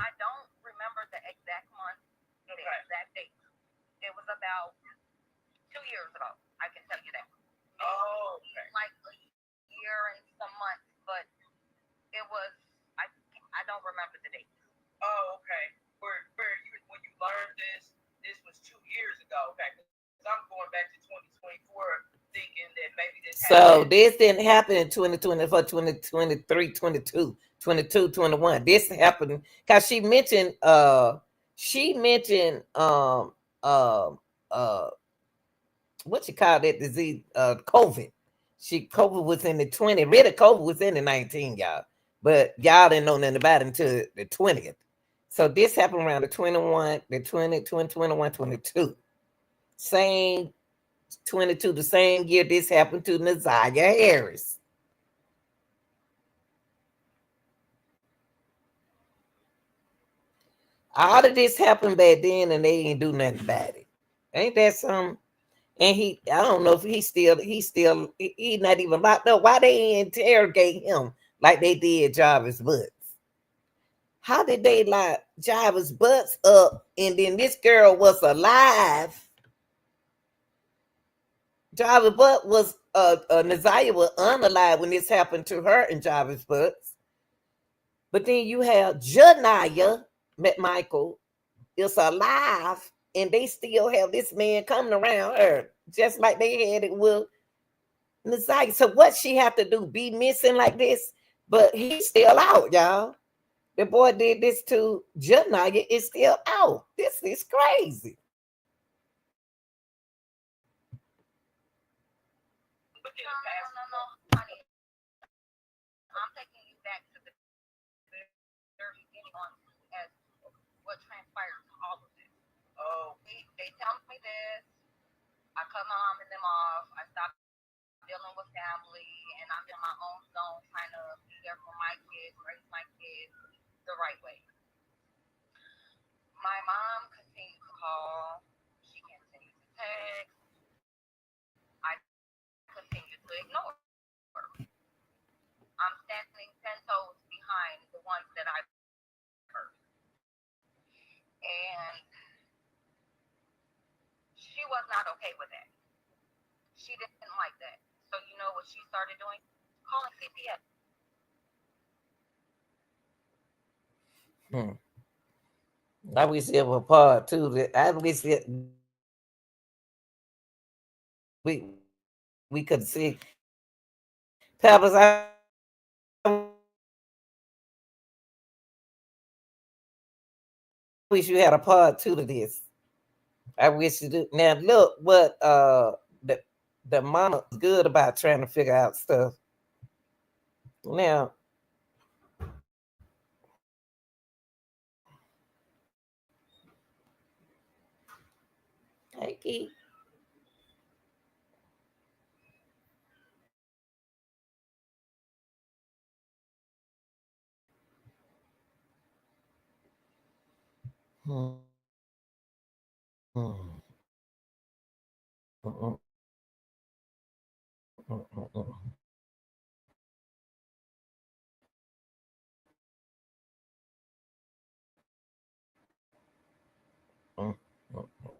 I don't remember the exact month, the exact date. It was about 2 years ago. I can tell you that. Oh, okay. Like a year and some months, but it was. I don't remember the date. Oh, okay. When you learned this was 2 years ago. Okay, because I'm going back to 2024, thinking that maybe this. So this didn't happen in 2024, 2023, 22, 22, 21. This happened because she mentioned what you call that disease, COVID. COVID was in the 20. Really, COVID was in the 19, y'all. But y'all didn't know nothing about it until the 20th. So this happened around the 21, the 20, 21, 22. Same 22, the same year this happened to Naziah Harris. All of this happened back then and they didn't do nothing about it. Ain't that something? And I don't know if he's not even locked up. Why they interrogate him like they did Jarvis Butts? How did they lock Jarvis Butts up and then this girl was alive? Jarvis Butts was Naziah was unalive when this happened to her and Jarvis Butts. But then you have Janaya McMichael is alive and they still have this man coming around her just like they had it with Naziah. So what she have to do? Be missing like this? But he's still out, y'all. The boy did this to Janaya is still out. This is crazy. No, honey. I'm taking you back to the very beginning on as what transpired to all of this. Oh, they tell me this. I cut my mom and them off. I stopped dealing with family, and I'm in my own zone trying to figure there for my kids, raise my kids the right way. My mom continued to call. She continued to text. I continued to ignore. I'm standing 10 toes behind the ones that I hurt. And she was not okay with that. She didn't like that. So you know what she started doing? Calling CPS. I wish there were part two. I wish that we could see Peppers. I wish you had a part two to this. I wish you do. Now look what the mama is good about trying to figure out stuff. Now hey Keith. Hmm. Hmm. Mm, mm, mm, mm, mm, mm.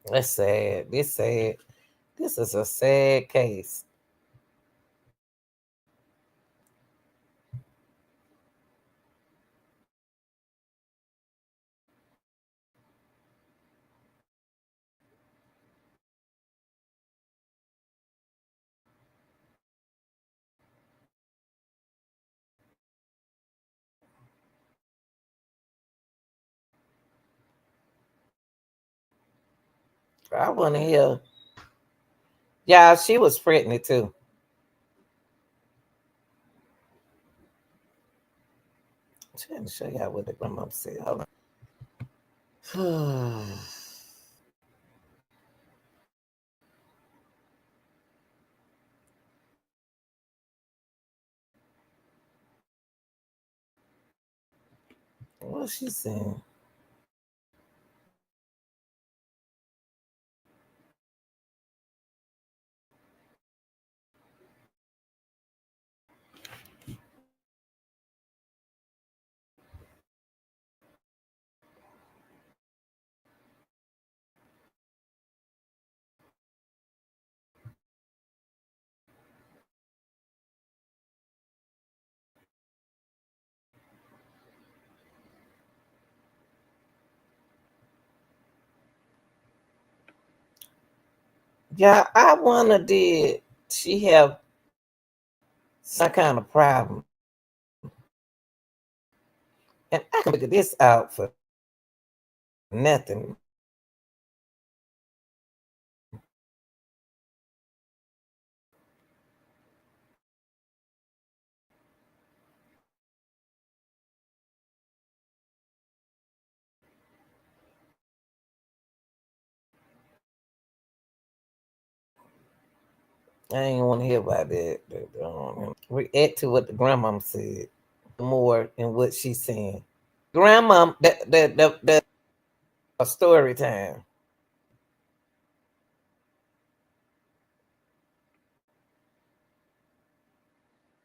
That's sad. This sad. This is a sad case. I want to hear. Yeah, she was pregnant too. I'm trying to show y'all what the grandma said. Hold on. What's she saying? Yeah, I wonder did she have some kind of problem? And I can figure this out for nothing. I ain't want to hear about that. React to what the grandmom said more than what she's saying. Grandmom, the story time.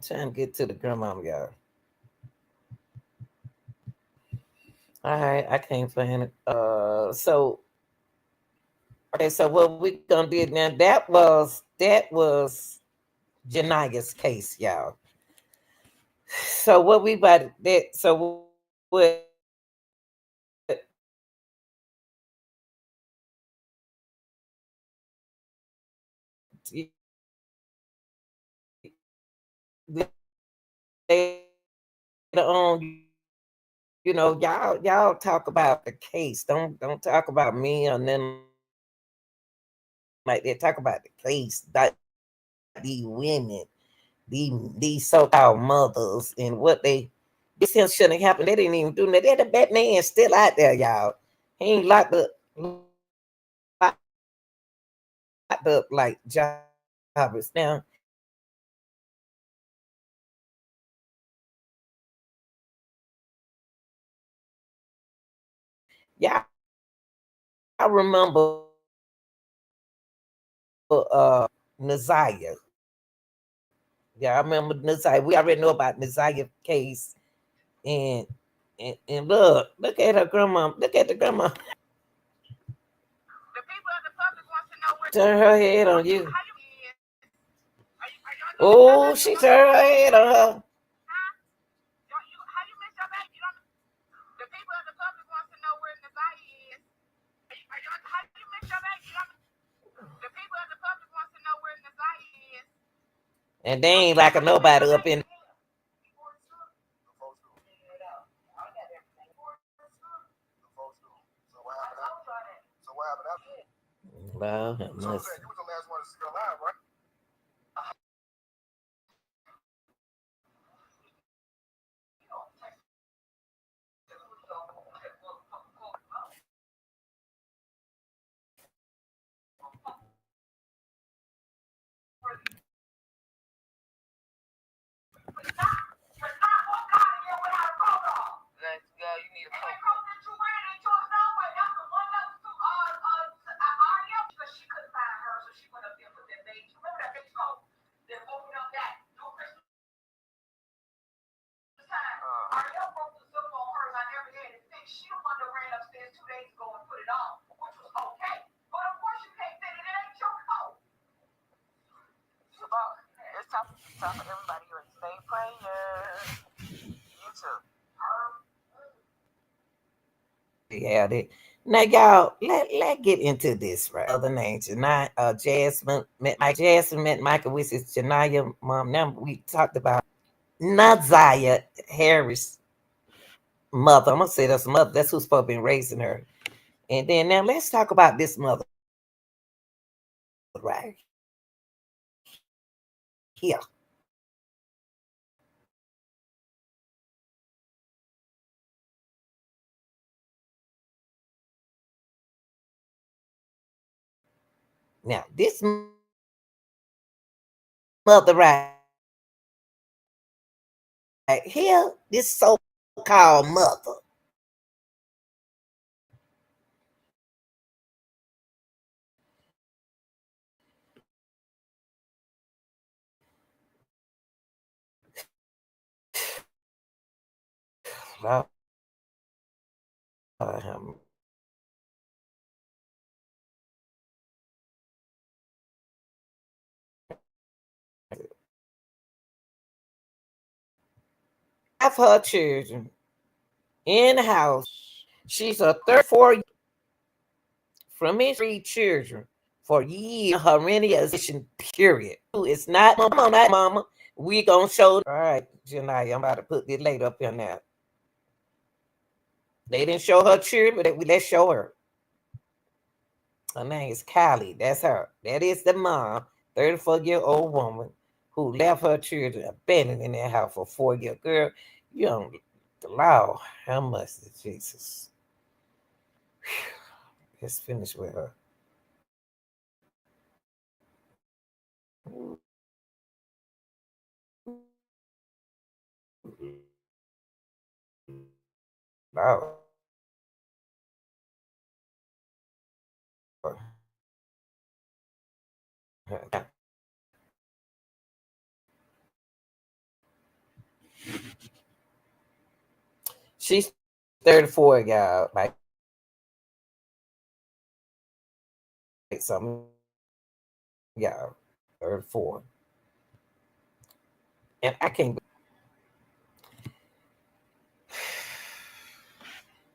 Trying to get to the grandmom, y'all. All right, I can't find it. So okay, so what we gonna do now? That was Jania's case, y'all. So what we about that? So what? later on, y'all talk about the case. Don't talk about me or nothing like that. Talk about the case, that these women, these so-called mothers, and what this shouldn't have happened. They didn't even do that. They're the bad man still out there, y'all. He ain't locked up like Jarvis. Now, y'all remember Naziah. Yeah, I remember Naziah. We already know about Naziah case. And look at her grandma. Look at the grandma. The people of the public want to know where Turn her head on you. how you Oh, she turned her head on her. how you miss your baby? The people of the public want to know where Naziah is. How you miss your baby? The people of the public want to know where Naziah is. And they ain't like a nobody up in. Well, that must. Let's go. You need a phone. She couldn't find her, so she went up there and put that beige. Remember that beige coat? That opened up that no Christmas time. Ariel broke the zip on hers. I never had it fixed. She the one that ran upstairs 2 days ago and put it on, which was okay. But of course you can't fit it. It ain't your coat. It's time for everybody here to say prayers. You too. Yeah, now y'all let get into this, right? Other names, Jasmine met Michael with his Janaya mom. Now we talked about Naziah Harris' mother. I'm gonna say that's mother. That's who's supposed to be raising her. And then now let's talk about this mother right here. Now this mother right here, this so-called mother. Lord, have her children in the house. She's a 34 from his 3 children for years. Horrendous period. It's not mama. We gonna show. All right, Janai, I'm about to put this later up in there. They didn't show her children, but let's show her. Her name is Kylie. That's her. That is the mom, 34-year-old woman who left her children abandoned in their house for 4 years. Girl, you don't allow how much is Jesus. Let's finish with her. Wow. She's 34, y'all. Like some y'all. 34. And I can't.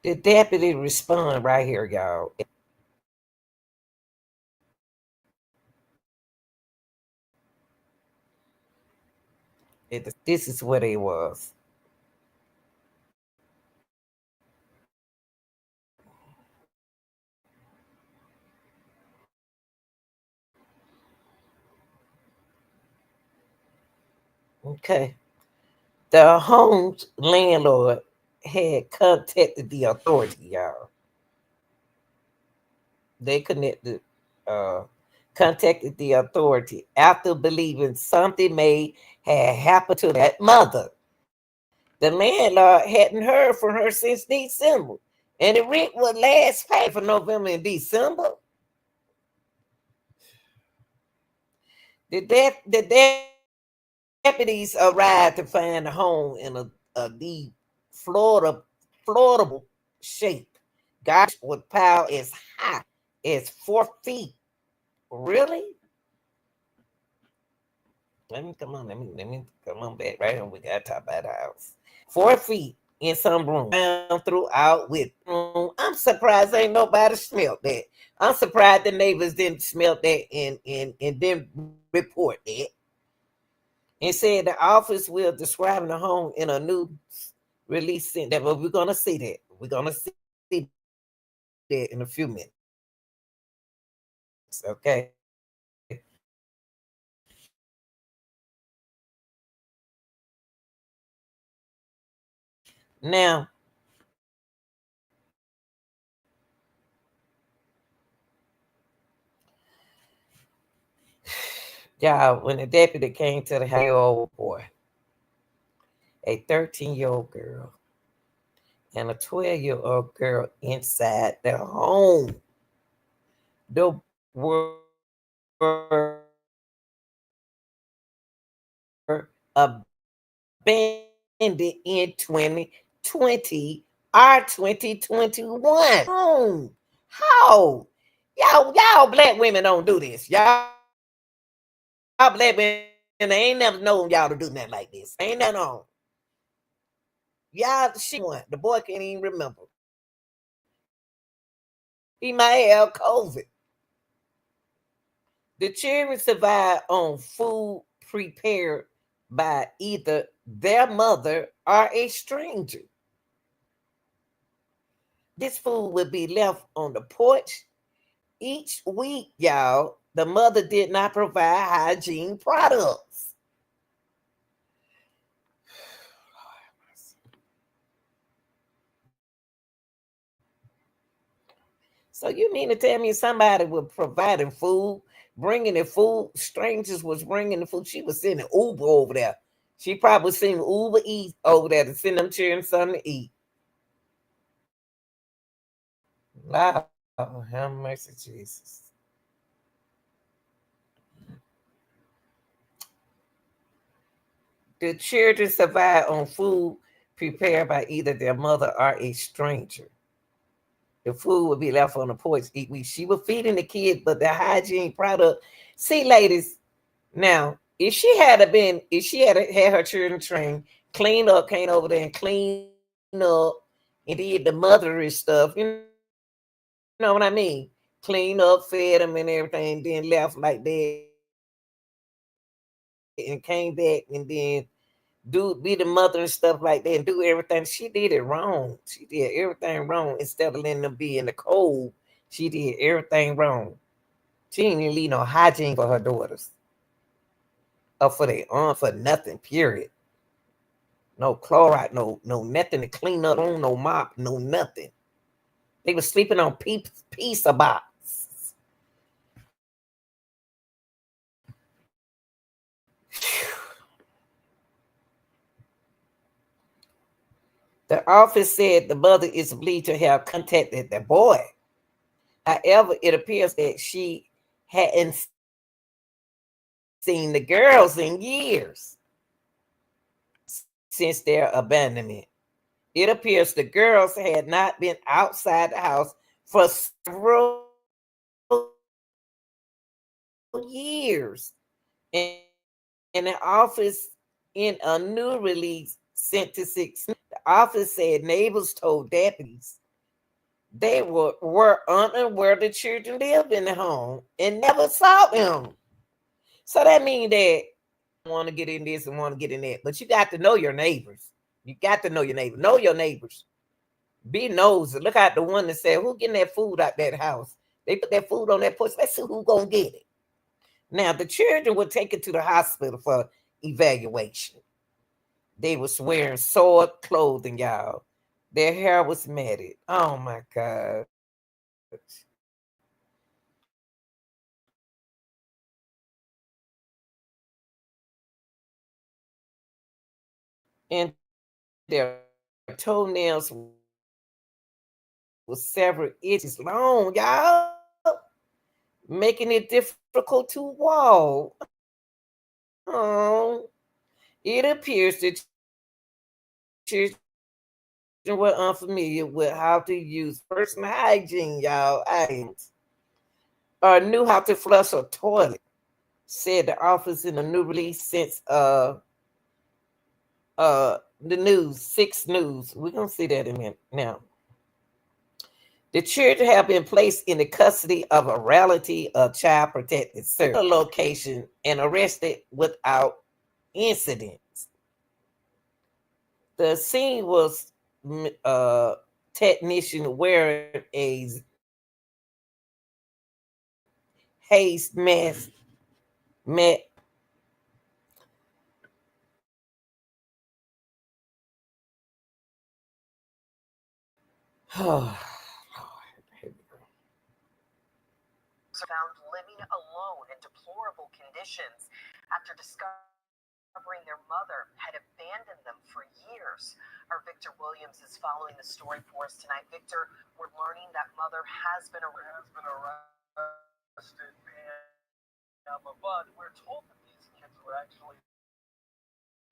The deputy respond right here, y'all. This is what it was. Okay. The home's landlord had contacted the authority, y'all. They uh, contacted the authority after believing something may have happened to that mother. The landlord hadn't heard from her since December, and the rent would last paid for November and December. The deputies arrived to find the home in a deep, floatable shape. Garbage would pile as high as 4 feet. Really? Let me come on back right here. We got to talk about the house. 4 feet in some room, down throughout with. I'm surprised ain't nobody smelled that. I'm surprised the neighbors didn't smell that and didn't report that. And said the office will describe the home in a new release center. But we're gonna see that. We're gonna see that in a few minutes. Okay. Now, y'all, when the deputy came to the house, old boy, a 13-year-old girl, and a 12-year-old girl inside the home. The were abandoned in 2020 or 2021. How? Y'all black women don't do this. Y'all black women ain't never known y'all to do nothing like this. Ain't nothing on. Y'all, she won. The boy can't even remember. He might have COVID. The children survived on food prepared by either their mother or a stranger. This food would be left on the porch each week, y'all. The mother did not provide hygiene products. So you mean to tell me somebody was providing food, bringing the food? Strangers was bringing the food. She was sending Uber over there. She probably seen Uber Eats over there to send them children something to eat. Wow, have mercy, Jesus. The children survived on food prepared by either their mother or a stranger. The food would be left on the porch each week. She was feeding the kids, but the hygiene product. See, ladies, now if she had had her children trained, cleaned up, came over there and cleaned up, and did the motherish stuff, you know what I mean? Clean up, fed them and everything, then left like that, and came back and then do be the mother and stuff like that and do everything. She did it wrong. She did everything wrong. Instead of letting them be in the cold, she did everything wrong. She didn't even leave no hygiene for her daughters. Or for their aunt, for nothing, period. No chloride, no nothing to clean up on, no mop, no nothing. They were sleeping on pizza box. The office said the mother is believed to have contacted the boy. However, it appears that she hadn't seen the girls in years since their abandonment. It appears the girls had not been outside the house for several years. And in the office, in a new release sent to 6, the office said neighbors told deputies they were unaware the children lived in the home and never saw them. So that means that want to get in this and want to get in that. But you got to know your neighbors. You got to know your neighbors. Know your neighbors. Be nosy. Look at the one that said, who getting that food out that house? They put that food on that porch. Let's see who gonna get it. Now the children were taken to the hospital for evaluation. They was wearing soiled clothing, y'all. Their hair was matted. Oh my God. And their toenails was several inches long, y'all, making it difficult to walk. Oh, it appears that children were unfamiliar with how to use personal hygiene, y'all, items, or knew how to flush a toilet, said the office in a new release since the news, 6 News. We're gonna see that in a minute now. The children have been placed in the custody of a Reality of Child Protective Service location and arrested without incident. The scene was technician wearing a haze mask met found living alone in deplorable conditions after discovering their mother had abandoned them for years. Our Victor Williams is following the story for us tonight. Victor, we're learning that mother has been arrested, but we're told that these kids were actually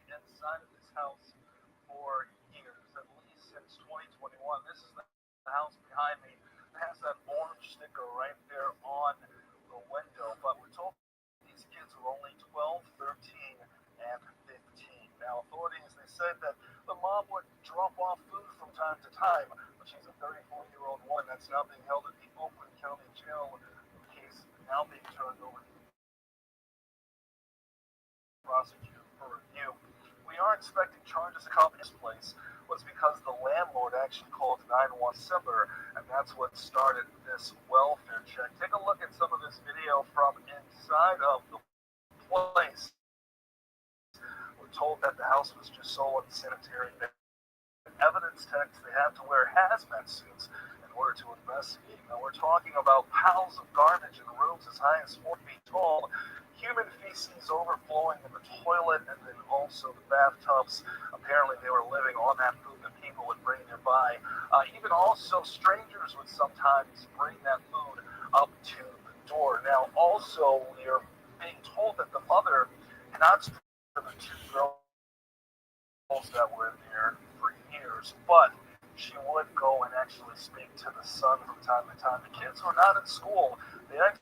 inside of this house for years, at least since 2021. This is the house behind me. It has that orange sticker right there on the window, but we're told these kids were only 12, 13, and 15. Now, authorities, they said that the mom would drop off food from time to time, but she's a 34-year-old woman that's now being held at the Oakland County Jail. The case now being turned over to the prosecutor for review. We are expecting charges to come in this place was because the landlord actually called 911 December, and that's what started this welfare check. Take a look at some of this video from inside of the place. We're told that the house was just so unsanitary that evidence techs, they had to wear hazmat suits in order to investigate. Now we're talking about piles of garbage in rooms as high as 4 feet tall, human feces overflowing in the toilet, and then also the bathtubs. Apparently they were living on that food that people would bring nearby. Even also strangers would sometimes bring that food up to the door. Now also we are being told that the mother cannot speak to the 2 girls that were there for years, but she would go and actually speak to the son from time to time. The kids were not in school. They actually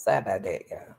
Sorry about that, y'all.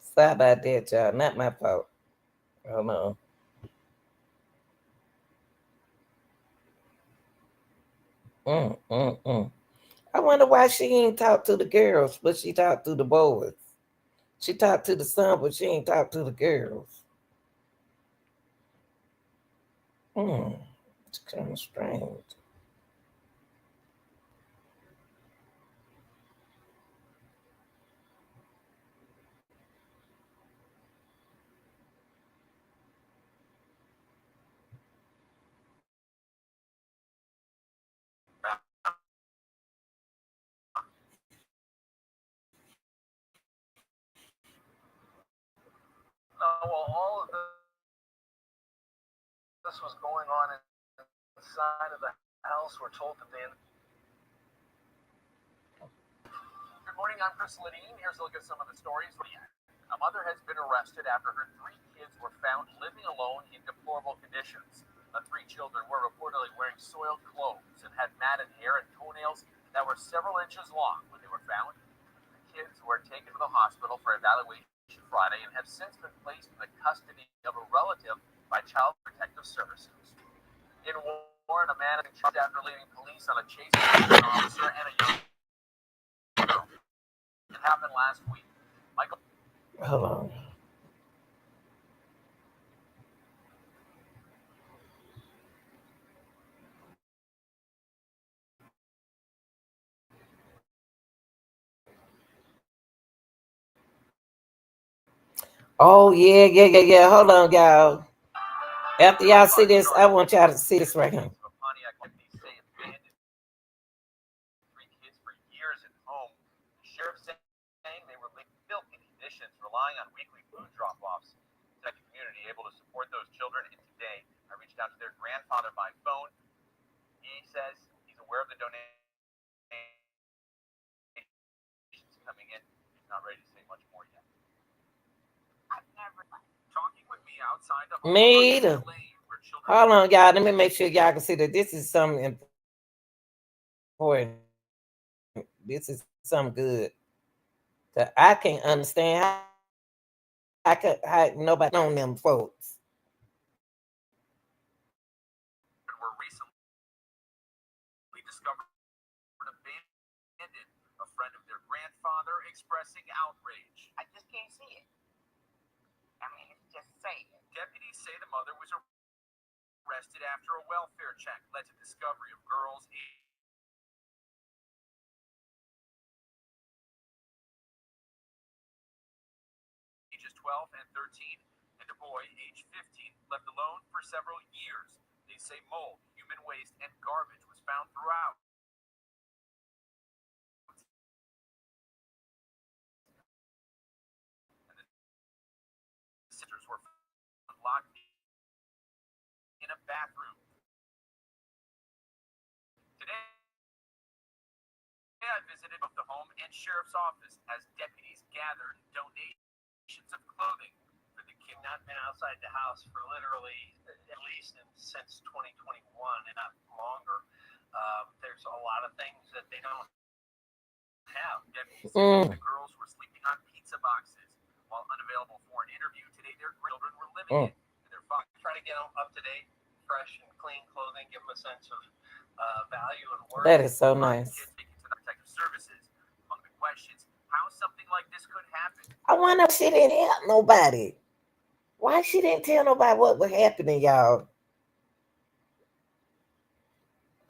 Sorry about that, y'all. Not my fault. Hold on. Mm. I wonder why she ain't talk to the girls, but she talked to the boys. She talked to the son, but she ain't talk to the girls. Hmm. It's kind of strange. Now, while all of this was going on inside of the house, we're told that they. Good morning, I'm Chris Ledeen. Here's a look at some of the stories. A mother has been arrested after her 3 kids were found living alone in deplorable conditions. The 3 children were reportedly wearing soiled clothes and had matted hair and toenails that were several inches long when they were found. The kids were taken to the hospital for evaluation Friday and have since been placed in the custody of a relative by Child Protective Services. In Warren, a man is charged after leaving police on a chase with an officer and a young girl. It happened last week. Michael. Hold on. Oh yeah. Hold on, y'all. After y'all see this, I want y'all to see this right here. Pontiac deputies say abandoned 3 kids for years at home. The sheriff saying they were living in filthy conditions, relying on weekly food drop-offs. The community able to support those children, and today I reached out to their grandfather by phone. He says he's aware of the donations coming in. He's not ready to say much more yet. I've never talking with me outside the home. Me either. Hold on, y'all. Let me make sure y'all can see that this is something important. This is something good. That I can't understand how nobody known them folks. Were recently discovered abandoned. A friend of their grandfather expressing outrage. I just can't see it. I mean, it's just sad. Deputies say the mother was arrested after a welfare check led to discovery of girls ages 12 and 13 and a boy age 15 left alone for several years. They say mold, human waste, and garbage was found throughout. And the sisters were locked in a bathroom. Today, I visited both the home and sheriff's office as deputies gathered donations of clothing for the kid. Not been outside the house for literally at least since 2021 and not longer. There's a lot of things that they don't have. Deputies said the girls were sleeping on pizza boxes while unavailable for an interview today. Their children were living in their father. Try to get them up to date, fresh and clean clothing, give them a sense of value and worth. That is so nice. Kids taken to the protective services. Among the questions, how something like this could happen. I wonder if she didn't help nobody. Why she didn't tell nobody what was happening, y'all?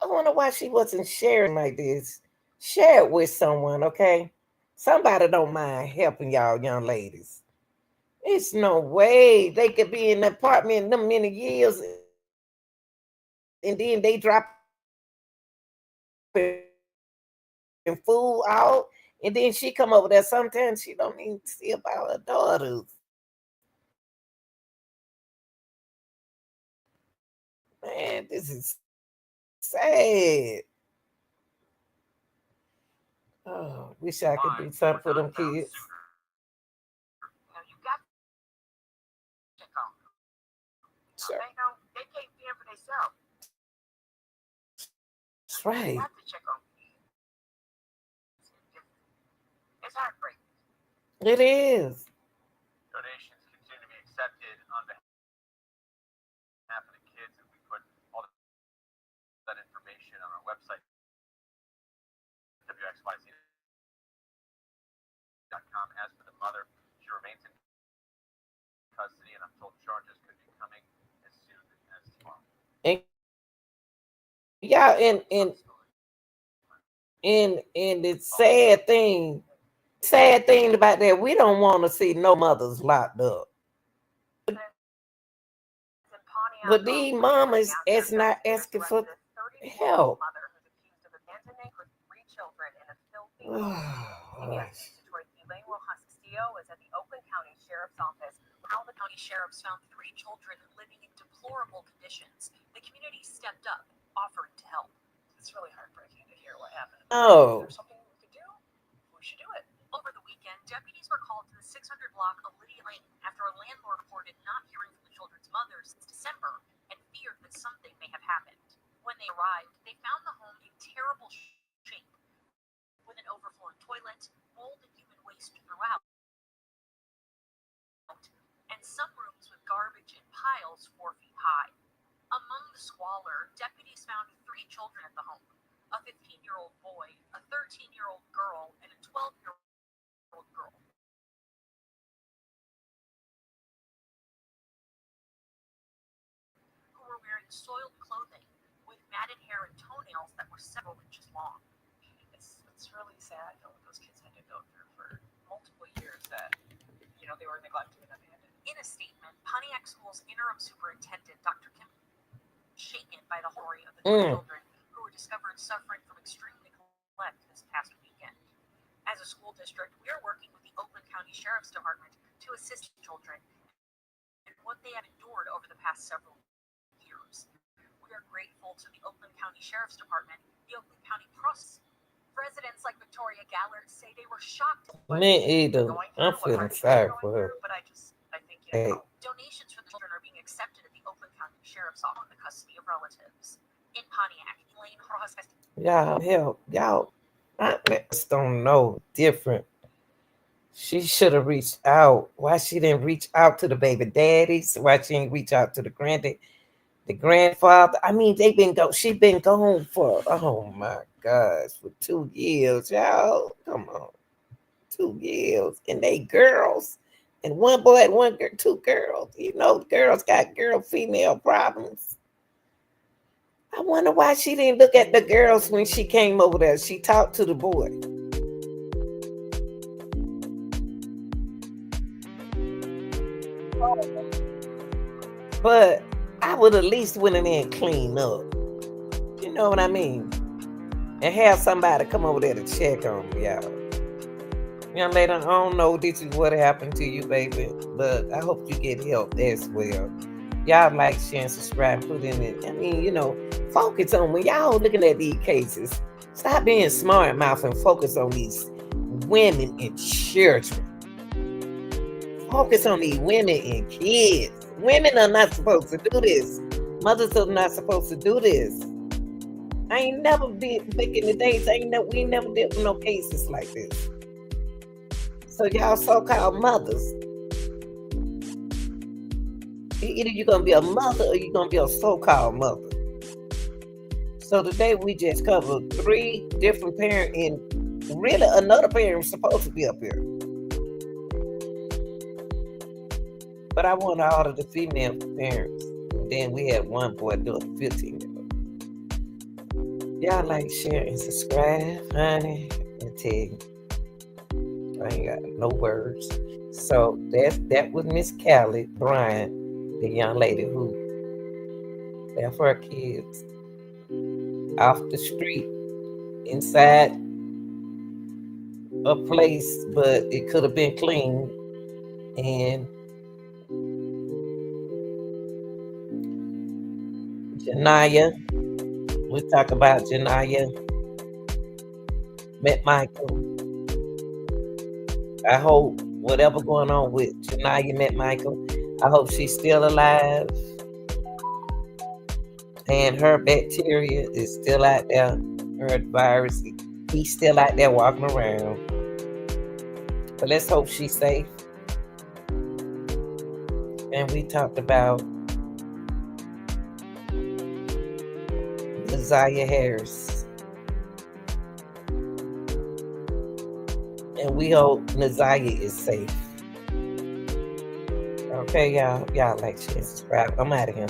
I wonder why she wasn't sharing like this. Share it with someone, okay? Somebody don't mind helping y'all young ladies. It's no way they could be in the apartment them many years and then they drop and fool out, and then she come over there. Sometimes she don't even see about her daughters. Man, this is sad. Oh, wish I could do something for them kids. Now you got to check on them. Sure. They can't fend for themselves. That's right. You have to check on kids. It's heartbreaking. It is. Donations continue to be accepted on behalf of the kids, and we put all that information on our website, wxyz.com. As for the mother, she remains in custody, and I'm told charges could be coming as soon as tomorrow. Yeah, and the sad thing about that, we don't want to see no mothers locked up. But these mamas is not asking for help. Elaine Castillo is at the Oakland County Sheriff's Office. How the county sheriffs found 3 children living in deplorable conditions. The community stepped up, offering to help. It's really heartbreaking to hear what happened. Oh. Is there something we could do? We should do it. Over the weekend, deputies were called to the 600 block of Lydia Lane after a landlord reported not hearing from the children's mother since December and feared that something may have happened. When they arrived, they found the home in terrible shape. an overflowing toilet, mold and human waste throughout, and some rooms with garbage in piles 4 feet high. Among the squalor, deputies found 3 children at the home: a 15-year-old boy, a 13-year-old girl, and a 12-year-old girl. Who were wearing soiled clothing with matted hair and toenails that were several inches long. It's really sad what those kids had to go through for multiple years that, they were neglected and abandoned. In a statement, Pontiac School's interim superintendent, Dr. Kim, shaken by the horror of the 2 children who were discovered suffering from extreme neglect this past weekend. As a school district, we are working with the Oakland County Sheriff's Department to assist children in what they have endured over the past several years. We are grateful to the Oakland County Sheriff's Department, the Oakland County Process. Residents like Victoria Gallard say they were shocked. Me either. I'm feeling sorry for her. But I think, Donations for the children are being accepted at the Oakland County Sheriff's Office in the custody of relatives. In Pontiac, Elaine Rojas. Y'all help. Y'all, I just don't know different. She should have reached out. Why she didn't reach out to the baby daddies? Why she didn't reach out to the grandfather? I mean, she been gone for, oh my gosh, for 2 years, y'all. Come on. 2 years. And they girls. And one boy and 1 girl, 2 girls. Girls got female problems. I wonder why she didn't look at the girls when she came over there. She talked to the boy. But I would at least went in there and clean up. You know what I mean? And have somebody come over there to check on me, y'all. Young lady, I don't know this is what happened to you, baby, but I hope you get help as well. Y'all like, share, and subscribe, put in it. I mean, focus on when y'all looking at these cases. Stop being smart mouth and focus on these women and children. Focus on these women and kids. Women are not supposed to do this. Mothers are not supposed to do this. I ain't never been back in the days. We never did no cases like this. So y'all so-called mothers, either you're gonna be a mother or you're gonna be a so-called mother. So today we just covered 3 different parents, and really another parent was supposed to be up here. But I want all of the female parents. And then we had 1 boy doing 15-year-old. Y'all like, share, and subscribe, honey. I tell you, I ain't got no words. So that was Miss Callie Bryant, the young lady who left her kids off the street inside a place, but it could have been clean. And Janiyah, we talk about Janiyah met Michael. I hope whatever going on with Janiyah met Michael, I hope she's still alive and her bacteria is still out there, her virus, he's still out there walking around. But let's hope she's safe. And we talked about Nazaria Harris. And we hope Nazaria is safe. Okay, y'all like, share, subscribe. I'm out of here.